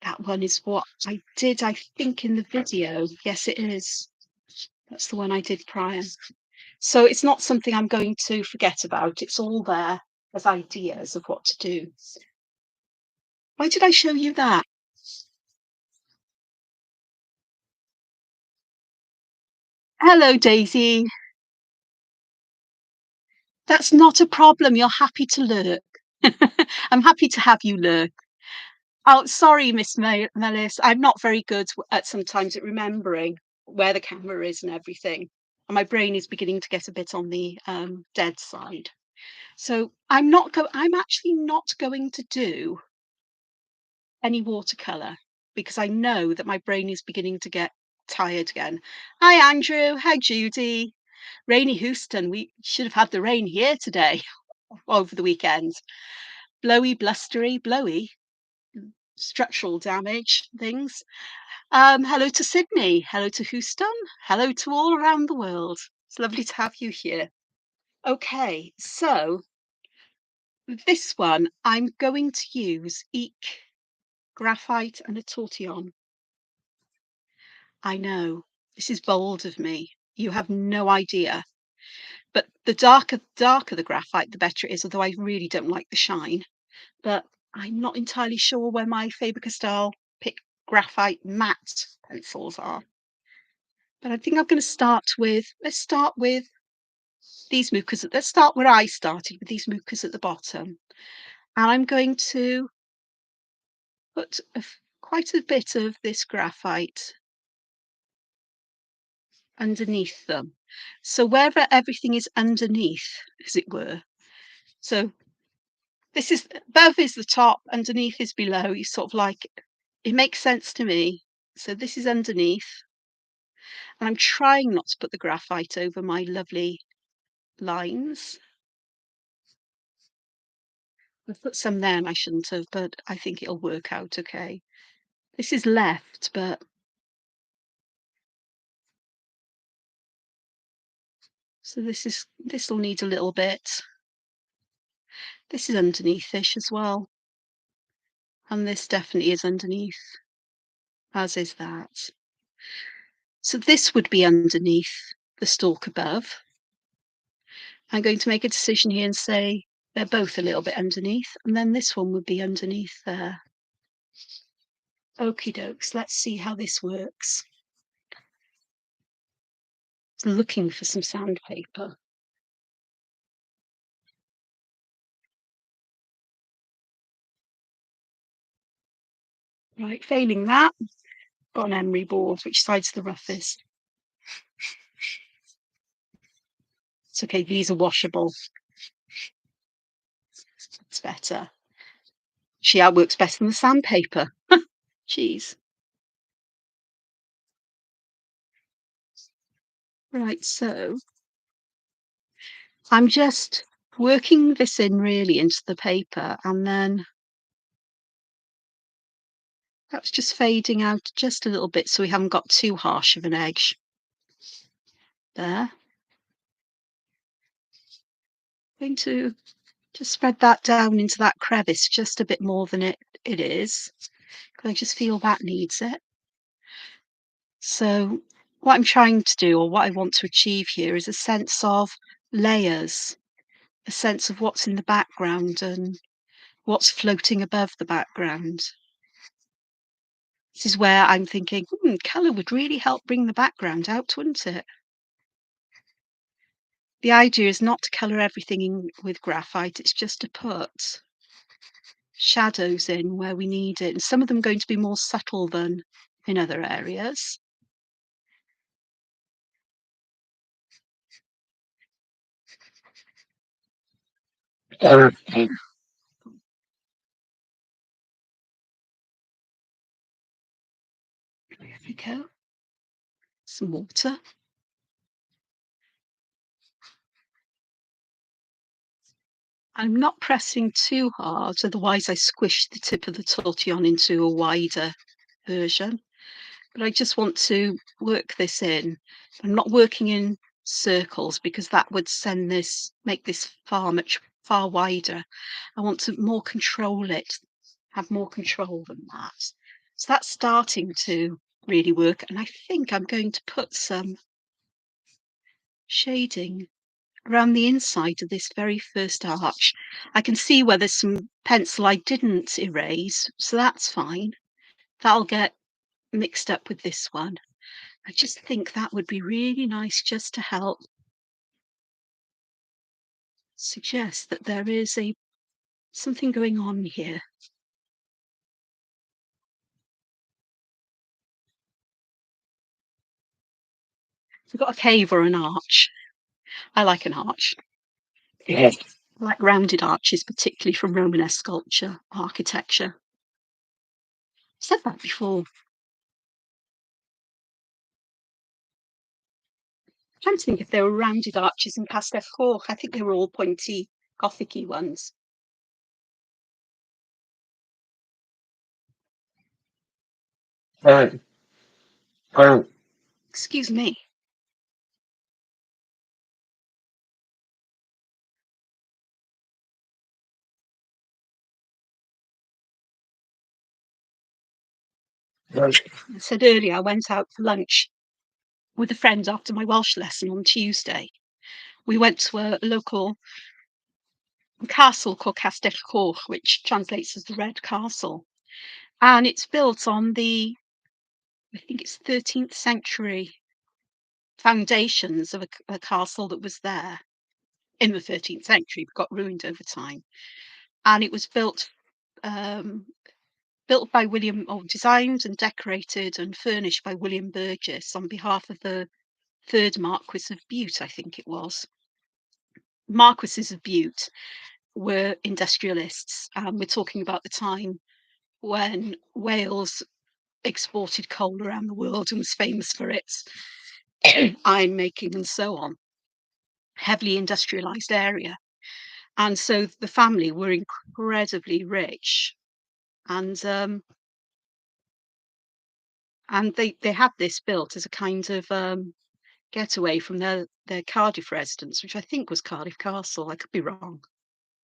That one is what I did, I think, in the video. Yes, it is. That's the one I did prior. So it's not something I'm going to forget about. It's all there as ideas of what to do. Why did I show you that? Hello, Daisy. That's not a problem. You're happy to lurk. I'm happy to have you lurk. Oh, sorry, Miss Mellis. I'm not very good at sometimes at remembering where the camera is and everything. And my brain is beginning to get a bit on the dead side. So I'm actually not going to do any watercolor. because I know that my brain is beginning to get tired again. Hi, Andrew. Hi, Judy. Rainy Houston. We should have had the rain here today over the weekend. Blowy, blustery, blowy, structural damage, things. Hello to Sydney. Hello to Houston. Hello to all around the world. It's lovely to have you here. Okay, so this one I'm going to use Eek graphite and a tortillon. I know this is bold of me. You have no idea. But the darker the graphite, the better it is, although I really don't like the shine. But I'm not entirely sure where my Faber-Castell Pick Graphite matte pencils are. But I think I'm going to let's start with these mucus. Let's start where I started with these mucus at the bottom. And I'm going to put quite a bit of this graphite underneath them. So wherever everything is underneath, as it were. So this is above is the top, underneath is below. You sort of like it makes sense to me. So this is underneath. And I'm trying not to put the graphite over my lovely lines. I've put some there and I shouldn't have, but I think it'll work out okay. This is left, but so this will need a little bit. This is underneath-ish as well. And this definitely is underneath, as is that. So this would be underneath the stalk above. I'm going to make a decision here and say they're both a little bit underneath, and then this one would be underneath there. Okie dokes, let's see how this works. Looking for some sandpaper. Right, failing that, got an emery board. Which side's the roughest? It's okay, these are washable. It's better. She outworks better than the sandpaper. Jeez. Right, so I'm just working this in really into the paper, and then that's just fading out just a little bit so we haven't got too harsh of an edge. There. Going to just spread that down into that crevice just a bit more than it is. I just feel that needs it. So what I'm trying to do, or what I want to achieve here, is a sense of layers, a sense of what's in the background and what's floating above the background. This is where I'm thinking, colour would really help bring the background out, wouldn't it? The idea is not to colour everything in with graphite, it's just to put shadows in where we need it. And some of them are going to be more subtle than in other areas. There we go. Some water. I'm not pressing too hard, otherwise I squish the tip of the tortillon into a wider version. But I just want to work this in. I'm not working in circles because that would make this far wider. I want to more control it, have more control than that. So that's starting to really work. And I think I'm going to put some shading around the inside of this very first arch. I can see where there's some pencil I didn't erase, so that's fine. That'll get mixed up with this one. I just think that would be really nice just to help suggest that there is something going on here. We've got a cave or an arch. I like an arch. Yes. I like rounded arches, particularly from Romanesque sculpture, architecture. Said that before. Trying to think if there were rounded arches in Castell Coch. I think they were all pointy, Gothic-y ones. Alright, alright. Excuse me. I said earlier I went out for lunch with a friend after my Welsh lesson on Tuesday. We went to a local castle called Castell Coch, which translates as the Red Castle. And it's built on I think it's 13th century foundations of a castle that was there in the 13th century, but got ruined over time. And it was um, built by William, or designed and decorated and furnished by William Burgess on behalf of the third Marquis of Bute, I think it was. Marquises of Bute were industrialists, and we're talking about the time when Wales exported coal around the world and was famous for its iron making and so on. Heavily industrialized area. And so the family were incredibly rich. And they had this built as a kind of getaway from their Cardiff residence, which I think was Cardiff Castle. I could be wrong.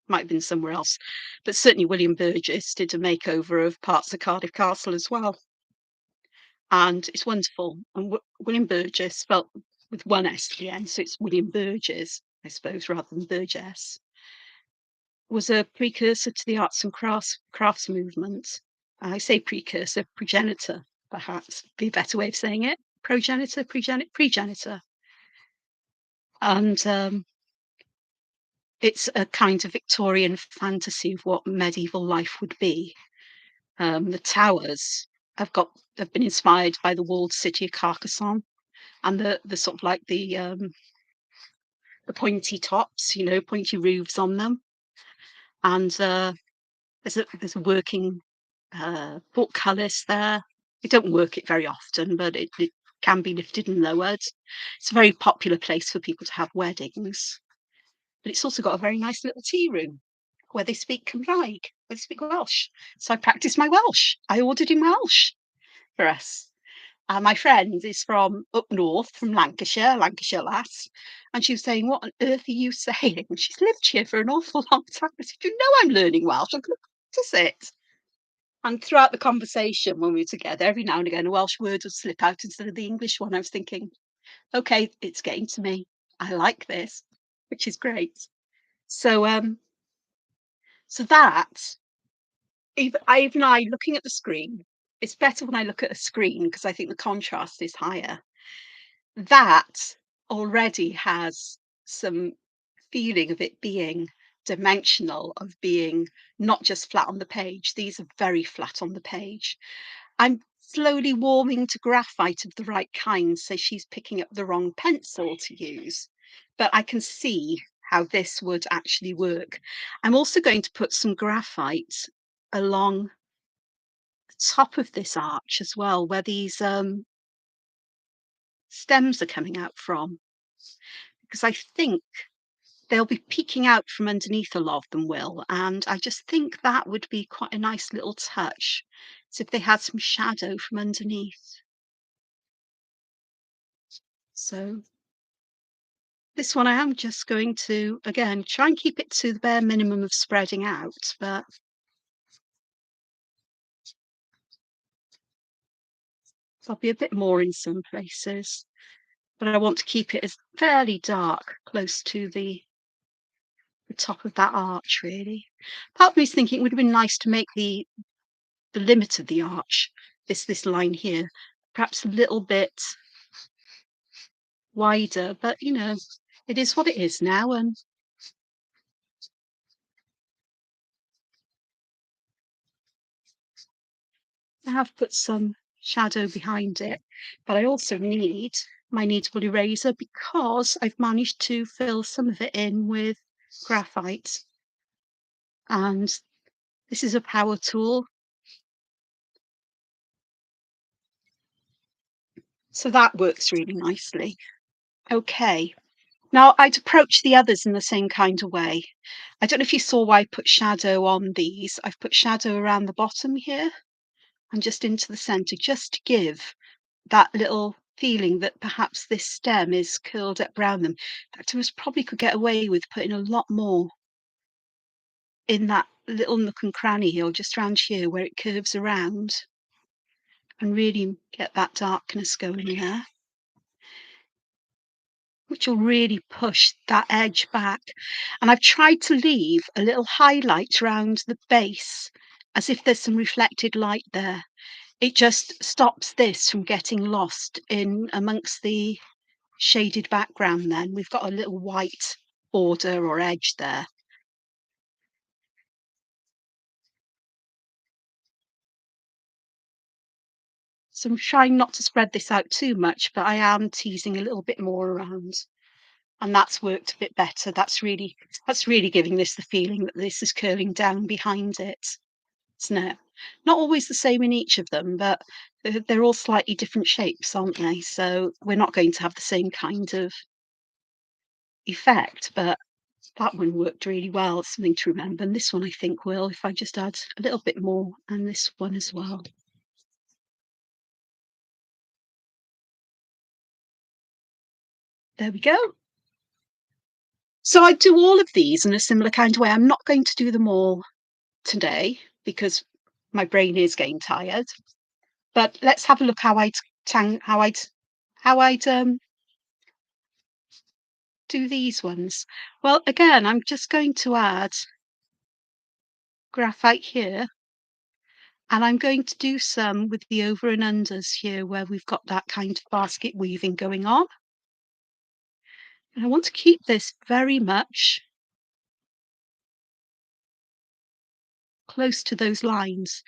Might have been somewhere else. But certainly William Burgess did a makeover of parts of Cardiff Castle as well. And it's wonderful. And William Burgess, spelt with one S at the end, so it's William Burgess, I suppose, rather than Burgess, was a precursor to the arts and crafts movement. I say precursor, progenitor, perhaps be a better way of saying it. Progenitor. And it's a kind of Victorian fantasy of what medieval life would be. The towers have been inspired by the walled city of Carcassonne, and the sort of like the pointy tops, pointy roofs on them. And there's a working portcullis there. They don't work it very often, but it can be lifted and lowered. It's a very popular place for people to have weddings. But it's also got a very nice little tea room where they speak Cymraeg, where they speak Welsh. So I practiced my Welsh. I ordered in Welsh for us. My friend is from up north, from Lancashire lass, and she was saying, "What on earth are you saying?" And she's lived here for an awful long time. I said, "You know I'm learning Welsh. I'm going to practice it." And throughout the conversation when we were together, every now and again, a Welsh word would slip out instead of the English one. I was thinking, okay, it's getting to me. I like this, which is great. So, so that even I looking at the screen, it's better when I look at a screen because I think the contrast is higher. That already has some feeling of it being dimensional, of being not just flat on the page. These are very flat on the page. I'm slowly warming to graphite of the right kind, so she's picking up the wrong pencil to use. But I can see how this would actually work. I'm also going to put some graphite along the top of this arch as well, where these stems are coming out from, because I think they'll be peeking out from underneath, a lot of them will, and I just think that would be quite a nice little touch. So if they had some shadow from underneath. So this one I am just going to, again, try and keep it to the bare minimum of spreading out, but there'll be a bit more in some places. But I want to keep it as fairly dark, close to the top of that arch, really. Part of me is thinking it would have been nice to make the limit of the arch, this line here, perhaps a little bit wider, but it is what it is now, and I have put some shadow behind it, but I also need my kneadable eraser because I've managed to fill some of it in with graphite. And this is a power tool. So that works really nicely. Okay. Now I'd approach the others in the same kind of way. I don't know if you saw why I put shadow on these. I've put shadow around the bottom here and just into the centre, just to give that little feeling that perhaps this stem is curled up round them. In fact, I was probably could get away with putting a lot more in that little nook and cranny here, or just round here where it curves around, and really get that darkness going there, which will really push that edge back. And I've tried to leave a little highlight around the base, as if there's some reflected light there. It just stops this from getting lost in amongst the shaded background then. We've got a little white border or edge there. So I'm trying not to spread this out too much, but I am teasing a little bit more around. And that's worked a bit better. That's really giving this the feeling that this is curling down behind it, isn't it? Not always the same in each of them, but they're all slightly different shapes, aren't they? So we're not going to have the same kind of effect, but that one worked really well. It's something to remember. And this one I think will, if I just add a little bit more, and this one as well. There we go. So I do all of these in a similar kind of way. I'm not going to do them all today because my brain is getting tired. But let's have a look how I'd do these ones. Well, again, I'm just going to add graphite here, and I'm going to do some with the over and unders here where we've got that kind of basket weaving going on. And I want to keep this very much close to those lines,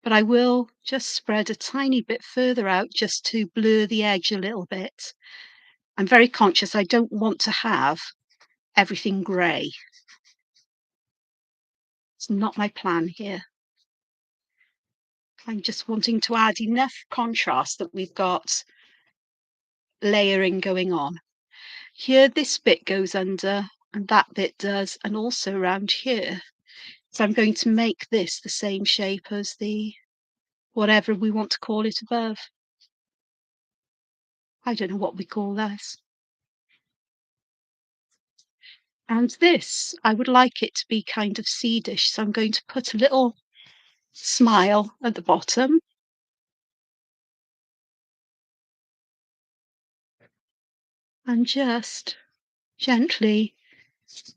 but I will just spread a tiny bit further out just to blur the edge a little bit. I'm very conscious I don't want to have everything grey. It's not my plan here. I'm just wanting to add enough contrast that we've got layering going on. Here, this bit goes under, and that bit does, and also around here. So I'm going to make this the same shape as the whatever we want to call it above. I don't know what we call this. And this, I would like it to be kind of seedish, so I'm going to put a little smile at the bottom. And just gently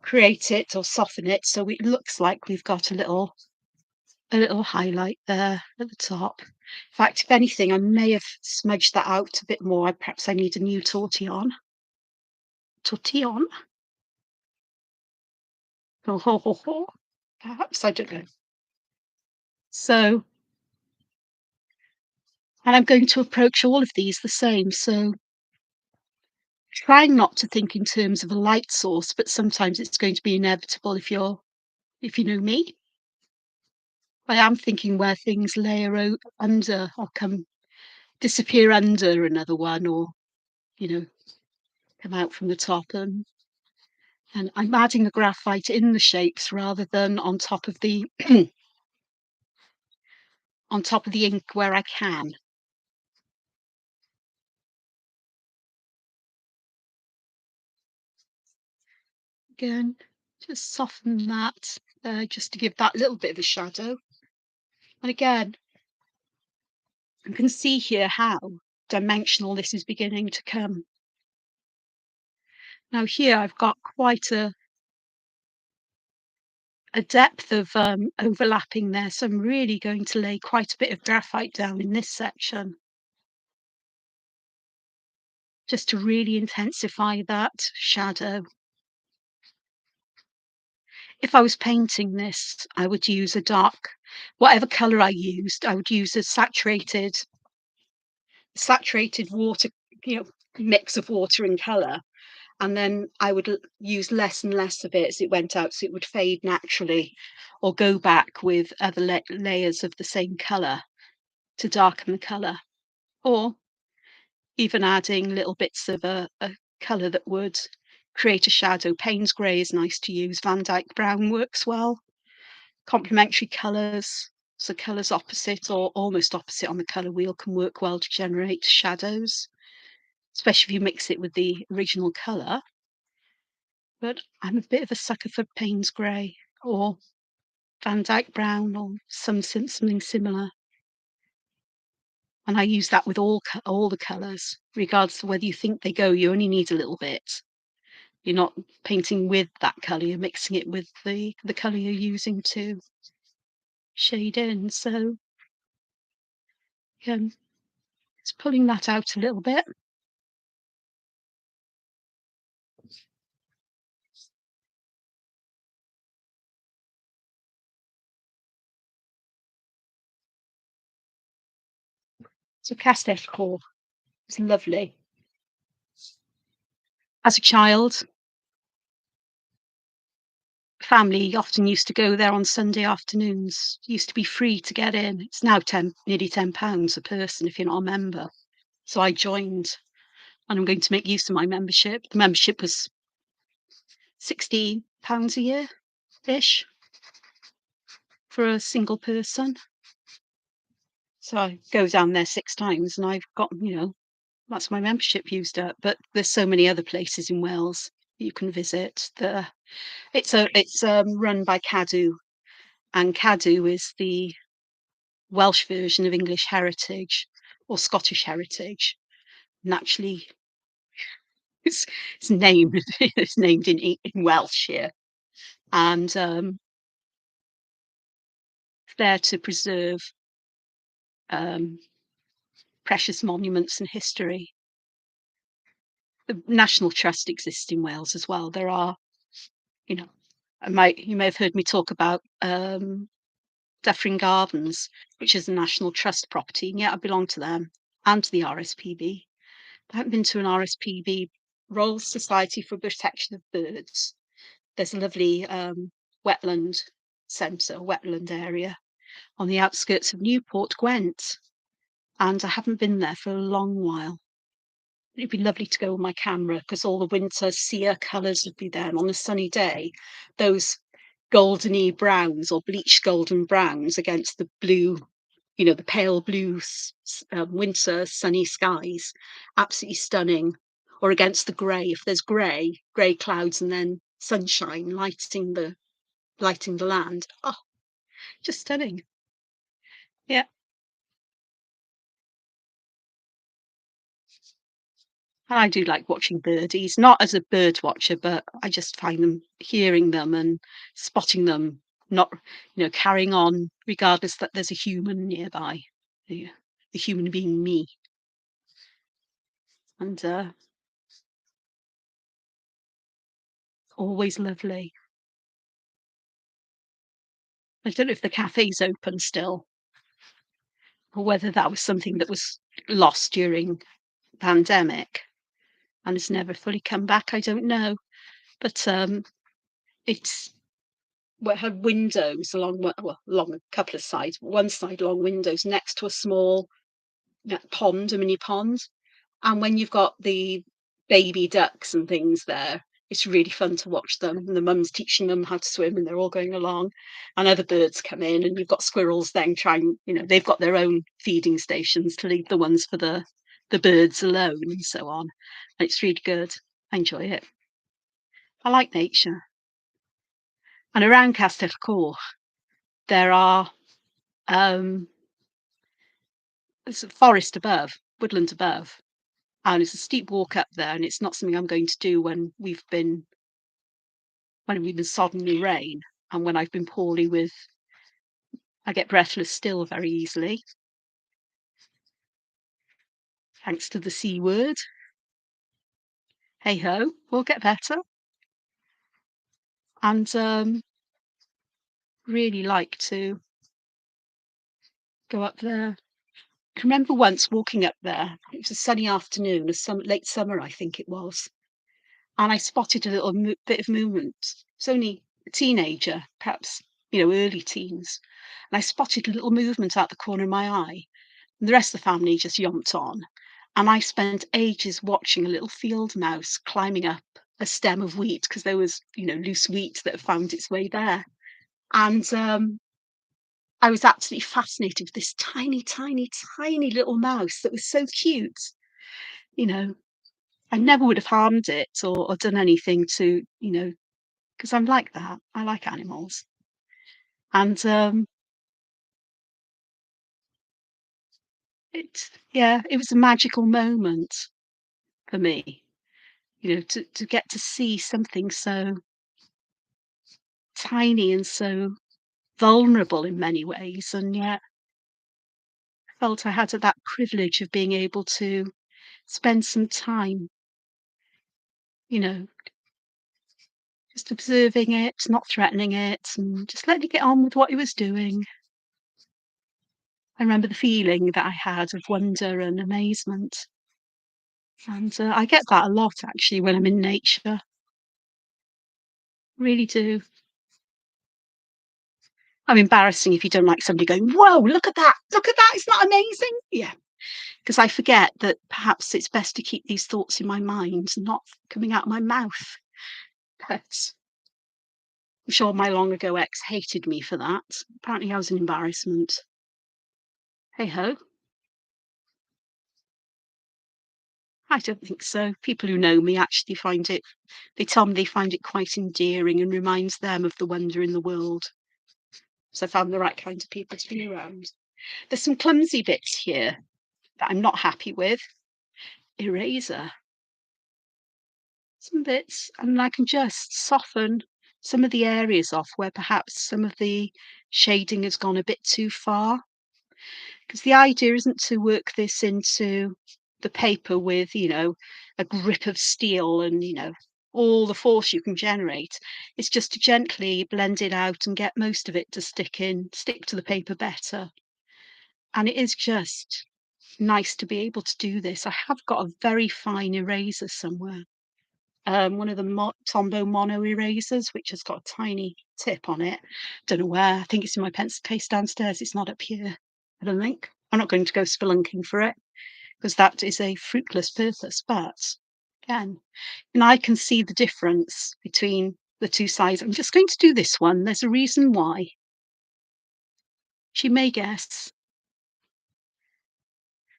create it or soften it so it looks like we've got a little highlight there at the top. In fact, if anything, I may have smudged that out a bit more. Perhaps I need a new tortillon. Tortillon? Oh, ho, ho, ho. Perhaps, I don't know. So, and I'm going to approach all of these the same. So trying not to think in terms of a light source, but sometimes it's going to be inevitable if you know me. I am thinking where things layer under or come disappear under another one, or you know, come out from the top, and I'm adding the graphite in the shapes rather than on top of the on top of the ink where I can. Again, just soften that just to give that little bit of a shadow. And again, you can see here how dimensional this is beginning to come. Now here I've got quite a depth of overlapping there, so I'm really going to lay quite a bit of graphite down in this section just to really intensify that shadow. If I was painting this, I would use a dark, whatever color I used, I would use a saturated water, you know, mix of water and color, and then I would use less and less of it as it went out, so it would fade naturally, or go back with other layers of the same color to darken the color. Or even adding little bits of a colour that would create a shadow. Payne's grey is nice to use. Van Dyke Brown works well. Complementary colours, so colours opposite or almost opposite on the colour wheel can work well to generate shadows, especially if you mix it with the original colour. But I'm a bit of a sucker for Payne's grey or Van Dyke Brown or something similar. And I use that with all the colours, regardless of whether you think they go, you only need a little bit. You're not painting with that colour, you're mixing it with the colour you're using to shade in. So, yeah, it's pulling that out a little bit. So Castell Core is lovely. As a child, family often used to go there on Sunday afternoons. Used to be free to get in. It's now nearly £10 a person if you're not a member. So I joined, and I'm going to make use of my membership. The membership was £60 a year-ish for a single person. So I go down there 6 times and I've got, that's my membership used up. But there's so many other places in Wales you can visit. It's run by Cadw, and Cadw is the Welsh version of English Heritage or Scottish Heritage. And actually, it's, it's named it's named in Welsh here, and there to preserve um, precious monuments and history. The National Trust exists in Wales as well. There are, you know, you may have heard me talk about Dyffryn Gardens, which is a National Trust property, and yet I belong to them and to the RSPB. I haven't been to an RSPB, Royal Society for Protection of Birds. There's a lovely wetland centre, wetland area on the outskirts of Newport Gwent, and I haven't been there for a long while. It'd be lovely to go with my camera because all the winter sere colours would be there. And on a sunny day, those goldeny browns or bleached golden browns against the blue, the pale blue winter sunny skies, absolutely stunning. Or against the grey, if there's grey clouds and then sunshine lighting the land. Oh, just stunning. Yeah. I do like watching birdies, not as a bird watcher, but I just find them hearing them and spotting them, not, carrying on regardless that there's a human nearby, the, the human being me. And always lovely. I don't know if the cafe's open still or whether that was something that was lost during pandemic and has never fully come back. I don't know. But it's it had windows along a couple of sides. One side long windows next to a small pond, a mini pond. And when you've got the baby ducks and things there, it's really fun to watch them. And the mum's teaching them how to swim, and they're all going along. And other birds come in, and you've got squirrels then trying. They've got their own feeding stations to leave the ones for the birds alone, and so on. And it's really good. I enjoy it. I like nature. And around Castell Coch, there are there's a forest above, woodland above, and it's a steep walk up there, and it's not something I'm going to do when we've been soddenly rain and when I've been poorly with. I get breathless still very easily, thanks to the C word. Hey ho, we'll get better. And really like to go up there. I can remember once walking up there. It was a sunny afternoon, late summer, I think it was, and I spotted a little bit of movement. It's only a teenager, perhaps, early teens. And I spotted a little movement out the corner of my eye. And the rest of the family just yomped on. and I spent ages watching a little field mouse climbing up a stem of wheat because there was, loose wheat that had found its way there. And I was absolutely fascinated with this tiny, tiny, tiny little mouse that was so cute. You know, I never would have harmed it or done anything to, because I'm like that. I like animals. And yeah, it was a magical moment for me, to get to see something so tiny and so vulnerable in many ways. And yet I felt I had that privilege of being able to spend some time, you know, just observing it, not threatening it, and just letting it get on with what it was doing. I remember the feeling that I had of wonder and amazement. And I get that a lot actually when I'm in nature. Really do. I'm embarrassing if you don't like somebody going, "Whoa, look at that! Look at that! It's not amazing!" Yeah, because I forget that perhaps it's best to keep these thoughts in my mind, not coming out of my mouth. But I'm sure my long ago ex hated me for that. Apparently, I was an embarrassment. Hey ho. I don't think so. People who know me actually they tell me they find it quite endearing and reminds them of the wonder in the world. So I found the right kind of people to be around. There's some clumsy bits here that I'm not happy with. Eraser. Some bits, and I can just soften some of the areas off where perhaps some of the shading has gone a bit too far. Because the idea isn't to work this into the paper with, a grip of steel and, all the force you can generate. It's just to gently blend it out and get most of it to stick to the paper better. And it is just nice to be able to do this. I have got a very fine eraser somewhere. One of the Tombow mono erasers, which has got a tiny tip on it. Don't know where. I think it's in my pencil case downstairs. It's not up here, I don't think. I'm not going to go spelunking for it because that is a fruitless purpose. But again, and I can see the difference between the two sides. I'm just going to do this one. There's a reason why. She may guess,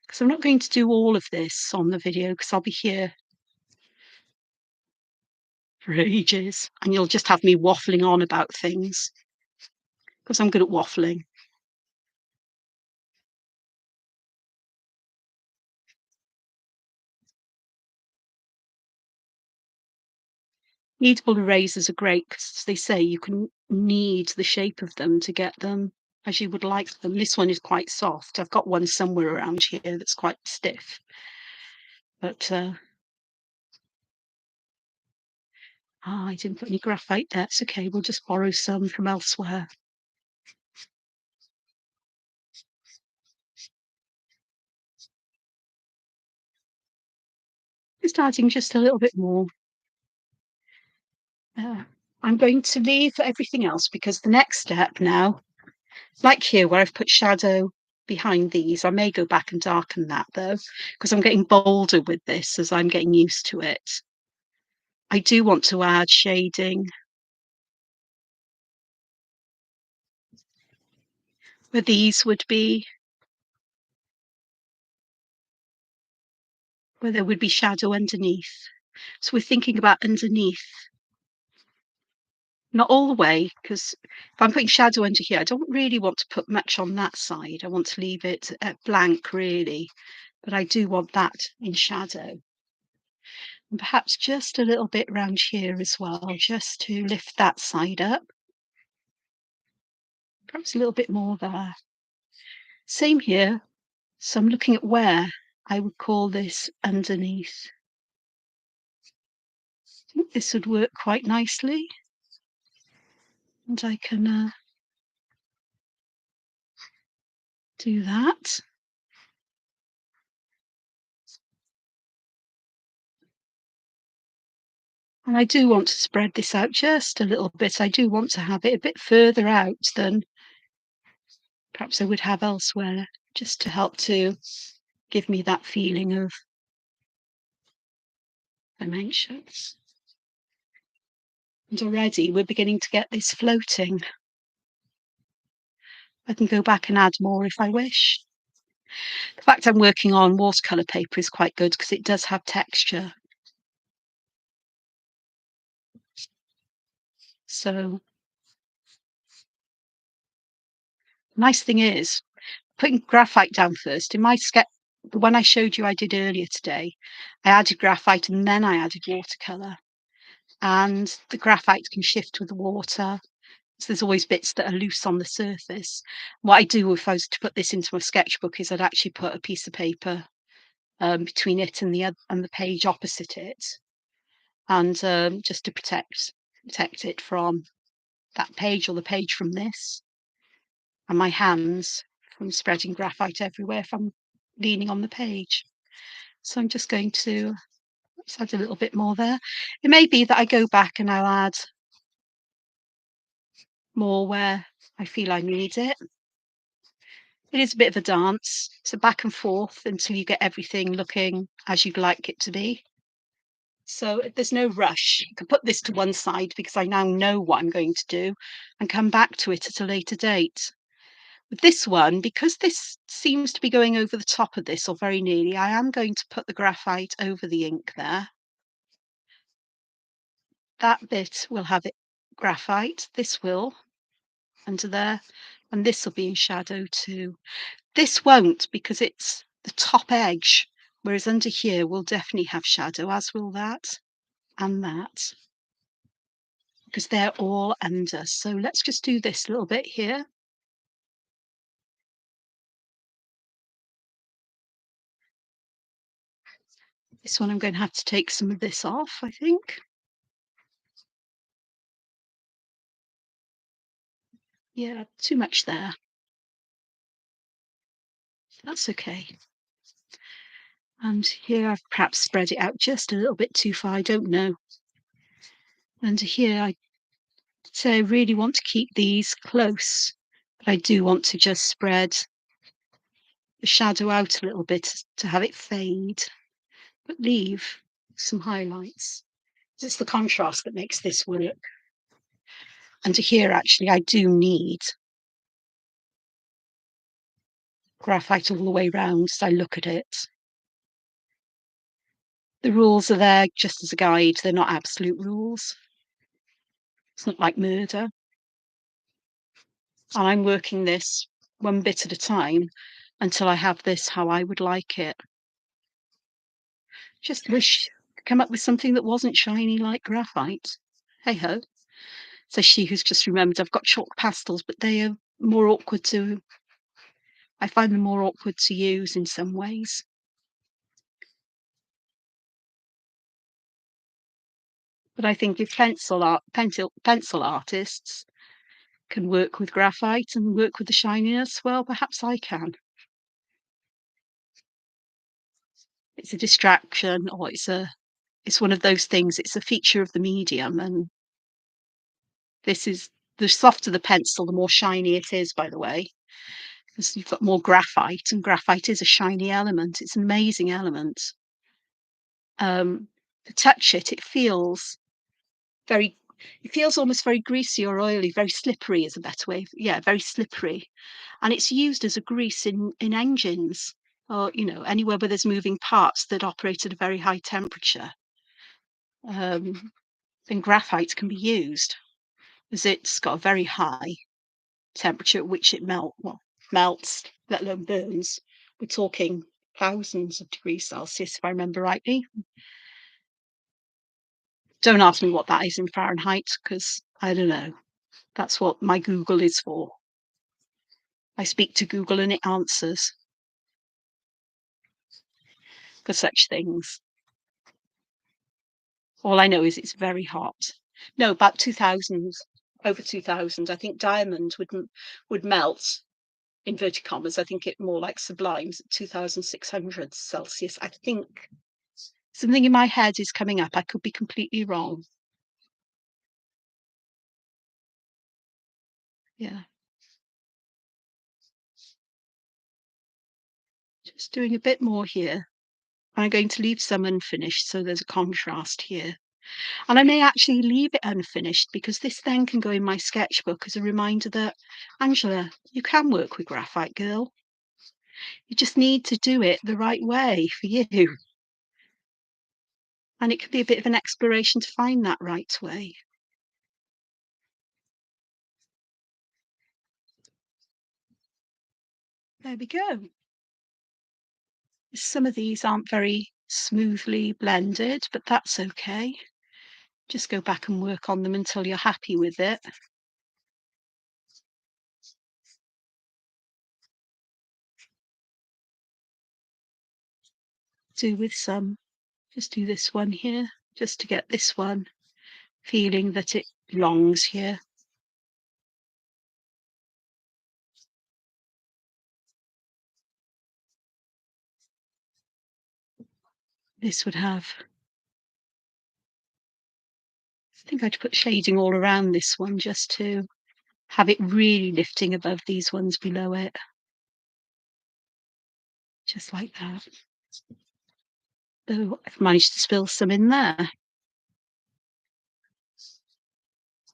because I'm not going to do all of this on the video because I'll be here for ages and you'll just have me waffling on about things because I'm good at waffling. Kneadable erasers are great because they say you can knead the shape of them to get them as you would like them. This one is quite soft. I've got one somewhere around here that's quite stiff. But I didn't put any graphite there. It's okay. We'll just borrow some from elsewhere. Just adding just a little bit more. I'm going to leave everything else because the next step now, like here where I've put shadow behind these, I may go back and darken that though, because I'm getting bolder with this as I'm getting used to it. I do want to add shading where these would be, where there would be shadow underneath. So we're thinking about underneath, not all the way, because if I'm putting shadow under here, I don't really want to put much on that side. I want to leave it blank really, but I do want that in shadow. And perhaps just a little bit around here as well, just to lift that side up. Perhaps a little bit more there. Same here. So I'm looking at where I would call this underneath. I think this would work quite nicely. And I can do that. And I do want to spread this out just a little bit. I do want to have it a bit further out than perhaps I would have elsewhere, just to help to give me that feeling of dimensions. And already we're beginning to get this floating. I can go back and add more if I wish. The fact I'm working on watercolour paper is quite good because it does have texture. So, nice thing is, putting graphite down first, in my sketch, the one I showed you I did earlier today, I added graphite and then I added watercolour. And the graphite can shift with the water. So there's always bits that are loose on the surface. What I do if I was to put this into my sketchbook is I'd actually put a piece of paper between it and the page opposite it, and just to protect it from that page or the page from this, and my hands from spreading graphite everywhere if I'm leaning on the page. So I'm just going to let's add a little bit more there. It may be that I go back and I'll add more where I feel I need it. It is a bit of a dance, so back and forth until you get everything looking as you'd like it to be. So there's no rush. I can put this to one side because I now know what I'm going to do and come back to it at a later date. With this one, because this seems to be going over the top of this or very nearly, I am going to put the graphite over the ink there. That bit will have it graphite, this will, under there, and this will be in shadow too. This won't because it's the top edge, whereas under here will definitely have shadow, as will that and that, because they're all under. So let's just do this little bit here. This one I'm going to have to take some of this off, I think. Yeah, too much there. That's okay. And here I've perhaps spread it out just a little bit too far, I don't know. And here I say I really want to keep these close, but I do want to just spread the shadow out a little bit to have it fade, but leave some highlights. It's the contrast that makes this work. And here actually I do need graphite all the way round as I look at it. The rules are there just as a guide, they're not absolute rules. It's not like murder. And I'm working this one bit at a time until I have this how I would like it. Just wish I could come up with something that wasn't shiny like graphite. Hey ho. Says she who's just remembered I've got chalk pastels, but they are more awkward to I find them more awkward to use in some ways. But I think if pencil artists can work with graphite and work with the shininess, well, perhaps I can. It's a distraction, or it's one of those things. It's a feature of the medium, and this is the softer the pencil, the more shiny it is. By the way, because you've got more graphite, and graphite is a shiny element. It's an amazing element. To touch it, very it feels almost very greasy or oily, very slippery is a better way. Yeah, very slippery. And it's used as a grease in engines or, anywhere where there's moving parts that operate at a very high temperature. Um, then graphite can be used as it's got a very high temperature at which it melts, let alone burns. We're talking thousands of degrees Celsius, if I remember rightly. Don't ask me what that is in Fahrenheit because I don't know. That's what my Google is for. I speak to Google and it answers for such things. All I know is it's very hot. No, about 2000, over 2000. I think diamond would melt, inverted commas. I think it more like sublimes at 2600 Celsius. I think something in my head is coming up. I could be completely wrong. Yeah. Just doing a bit more here. I'm going to leave some unfinished so there's a contrast here. And I may actually leave it unfinished because this then can go in my sketchbook as a reminder that, Angela, you can work with graphite, girl. You just need to do it the right way for you. And it can be a bit of an exploration to find that right way. There we go. Some of these aren't very smoothly blended, but that's okay. Just go back and work on them until you're happy with it. Do with some, just do this one here, just to get this one feeling that it belongs here. This would have, I think I'd put shading all around this one just to have it really lifting above these ones below it. Just like that. Oh, I've managed to spill some in there.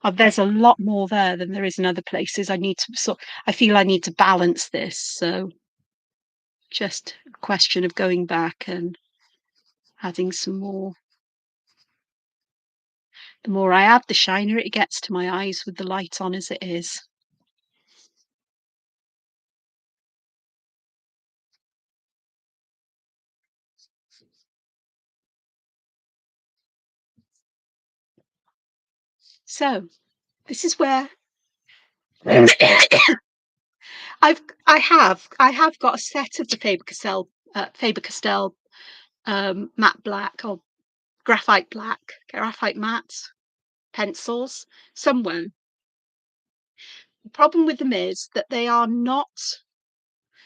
Oh, there's a lot more there than there is in other places. I feel I need to balance this. So just a question of going back and adding some more. The more I add, the shinier it gets to my eyes with the light on as it is. So this is where I have got a set of the Faber-Castell matte black or graphite matte pencils somewhere. The problem with them is that they are not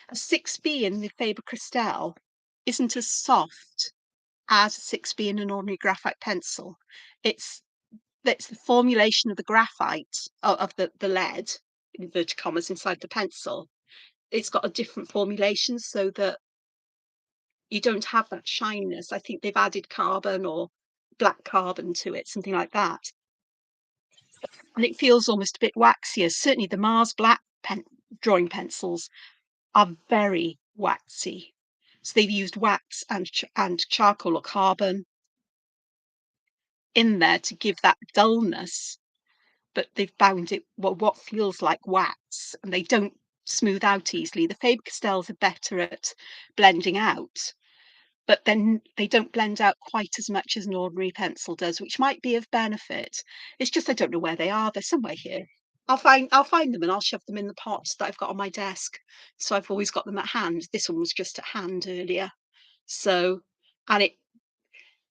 a 6B in the Faber-Castell isn't as soft as a 6B in an ordinary graphite pencil. It's the formulation of the graphite of the lead in inverted commas inside the pencil. It's got a different formulation so that you don't have that shininess. I think they've added carbon or black carbon to it, something like that. And it feels almost a bit waxier. Certainly the Mars black drawing pencils are very waxy. So they've used wax and charcoal or carbon in there to give that dullness, but they've bound it what feels like wax, and they don't smooth out easily. The Faber-Castells are better at blending out, but then they don't blend out quite as much as an ordinary pencil does, which might be of benefit. It's just I don't know where they are. They're somewhere here. I'll find them and I'll shove them in the pots that I've got on my desk. So I've always got them at hand. This one was just at hand earlier. So, and it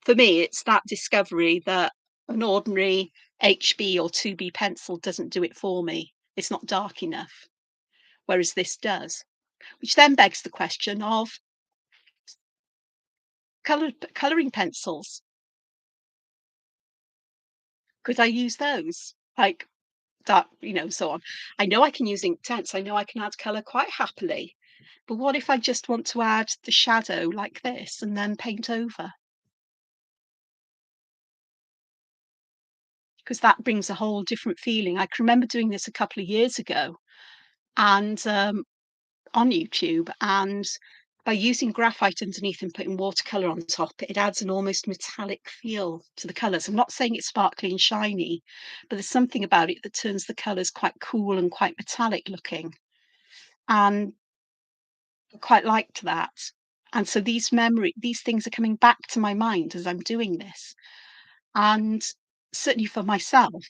for me, it's that discovery that an ordinary HB or 2B pencil doesn't do it for me. It's not dark enough, whereas this does. Which then begs the question of colouring pencils. Could I use those? Like that, so on. I know I can use Inktense. I know I can add colour quite happily. But what if I just want to add the shadow like this and then paint over? Because that brings a whole different feeling. I can remember doing this a couple of years ago and on YouTube, and by using graphite underneath and putting watercolor on top, it adds an almost metallic feel to the colors. I'm not saying it's sparkly and shiny, but there's something about it that turns the colors quite cool and quite metallic looking. And I quite liked that. And so these things are coming back to my mind as I'm doing this. And certainly for myself,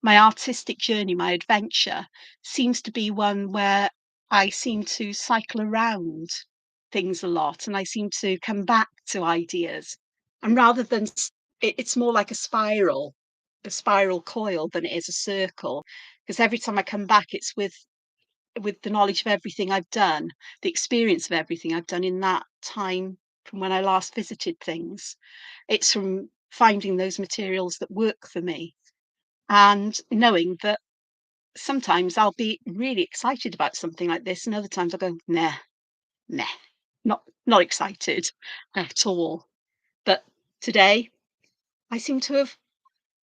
my artistic journey, my adventure seems to be one where I seem to cycle around things a lot and I seem to come back to ideas. And rather than it's more like a spiral coil than it is a circle. Because every time I come back, it's with the knowledge of everything I've done, the experience of everything I've done in that time from when I last visited things. It's from finding those materials that work for me and knowing that sometimes I'll be really excited about something like this, and other times I'll go, nah, nah. Not excited at all. But today I seem to have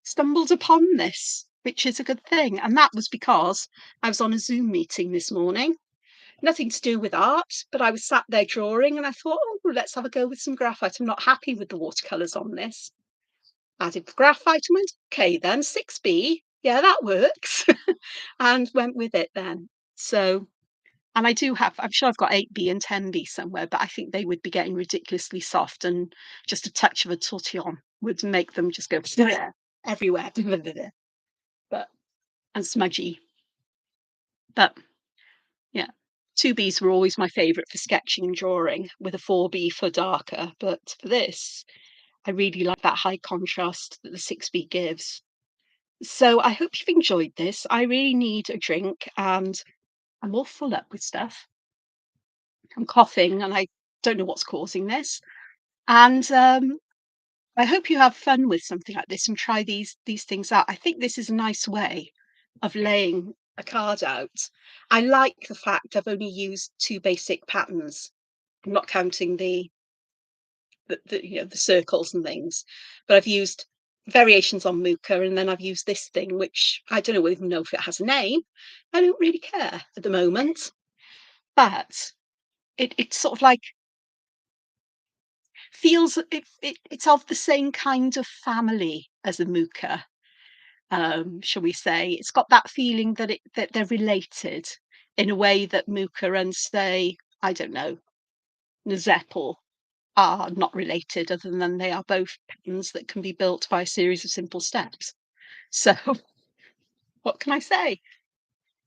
stumbled upon this, which is a good thing. And that was because I was on a Zoom meeting this morning. Nothing to do with art, but I was sat there drawing and I thought, oh, let's have a go with some graphite. I'm not happy with the watercolours on this. Added the graphite and went, okay, then 6B. Yeah, that works. And went with it then. So, and I do have, I'm sure I've got 8B and 10B somewhere, but I think they would be getting ridiculously soft and just a touch of a tortillon would make them just go everywhere. But and smudgy. But yeah, 2Bs were always my favourite for sketching and drawing, with a 4B for darker. But for this, I really like that high contrast that the 6B gives. So I hope you've enjoyed this. I really need a drink and I'm all full up with stuff. I'm coughing and I don't know what's causing this. And I hope you have fun with something like this and try these things out. I think this is a nice way of laying a card out. I like the fact I've only used two basic patterns. I'm not counting the circles and things, but I've used variations on Muka, and then I've used this thing, which I don't even know if it has a name. I don't really care at the moment, but it's sort of like feels it's of the same kind of family as a Muka, shall we say. It's got that feeling that they're related in a way that Muka and, say, I don't know, Nzeppel are not related, other than they are both patterns that can be built by a series of simple steps. So what can I say?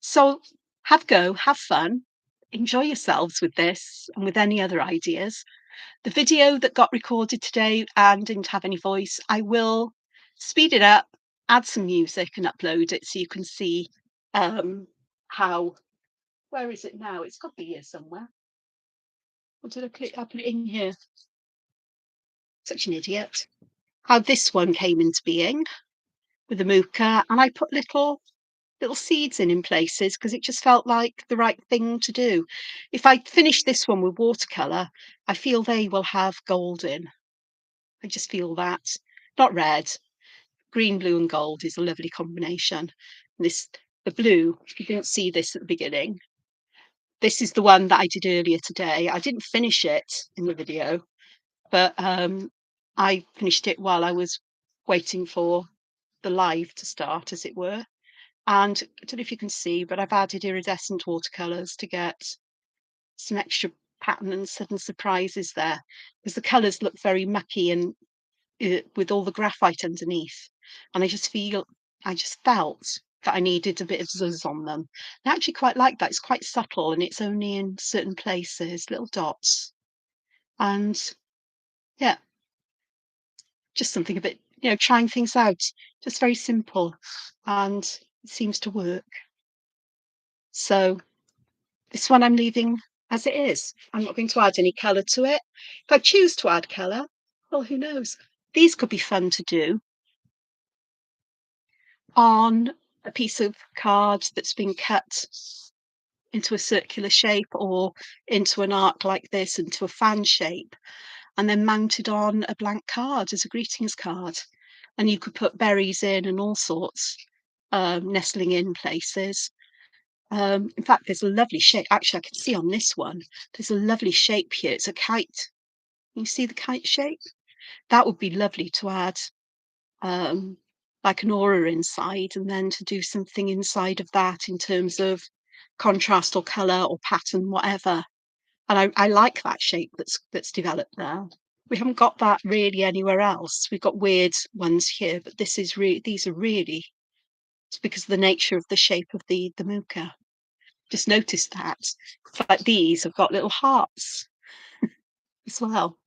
So have a go, have fun, enjoy yourselves with this and with any other ideas. The video that got recorded today and didn't have any voice, I will speed it up, add some music and upload it so you can see how, where is it now? It's got to be here somewhere. What did I click? I put it in here. Such an idiot. How this one came into being with the Muka, and I put little seeds in places because it just felt like the right thing to do. If I finish this one with watercolor, I feel they will have gold in. I just feel that. Not red. Green, blue, and gold is a lovely combination. The blue, you didn't see this at the beginning. This is the one that I did earlier today. I didn't finish it in the video, but I finished it while I was waiting for the live to start, as it were. And I don't know if you can see, but I've added iridescent watercolors to get some extra pattern and sudden surprises there, because the colors look very mucky and with all the graphite underneath. And I just felt that I needed a bit of zuzz on them. I actually quite like that. It's quite subtle and it's only in certain places, little dots. And yeah, just something a bit, trying things out. Just very simple. And it seems to work. So this one I'm leaving as it is. I'm not going to add any colour to it. If I choose to add colour, well, who knows? These could be fun to do on a piece of card that's been cut into a circular shape or into an arc like this, into a fan shape, and then mounted on a blank card as a greetings card. And you could put berries in and all sorts, nestling in places. In fact, there's a lovely shape. Actually, I can see on this one, there's a lovely shape here. It's a kite. You see the kite shape? That would be lovely to add um, like an aura inside, and then to do something inside of that in terms of contrast or colour or pattern, whatever. And I like that shape that's developed there. We haven't got that really anywhere else. We've got weird ones here, but these are really, it's because of the nature of the shape of the Muka. Just noticed that. Like these have got little hearts as well.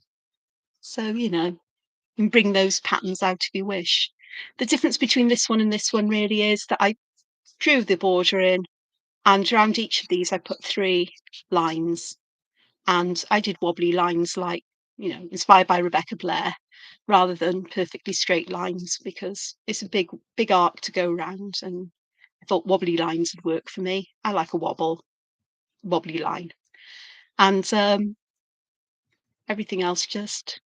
So, you can bring those patterns out if you wish. The difference between this one and this one really is that I drew the border in, and around each of these I put 3 lines, and I did wobbly lines like, inspired by Rebecca Blair, rather than perfectly straight lines, because it's a big arc to go around, and I thought wobbly lines would work for me. I like a wobbly line. And everything else just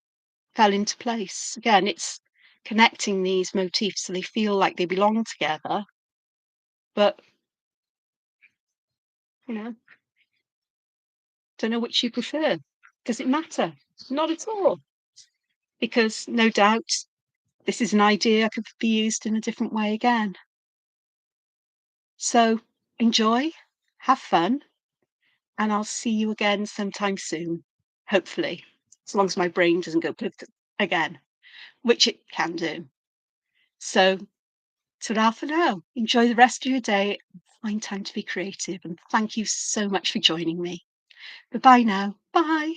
fell into place. Again, it's connecting these motifs so they feel like they belong together, but, you know, don't know which you prefer. Does it matter? Not at all, because no doubt this is an idea could be used in a different way again. So enjoy, have fun, and I'll see you again sometime soon, hopefully, as long as my brain doesn't go blip again, which it can do. So, ta for now. Enjoy the rest of your day. Find time to be creative, and thank you so much for joining me. Goodbye now. Bye.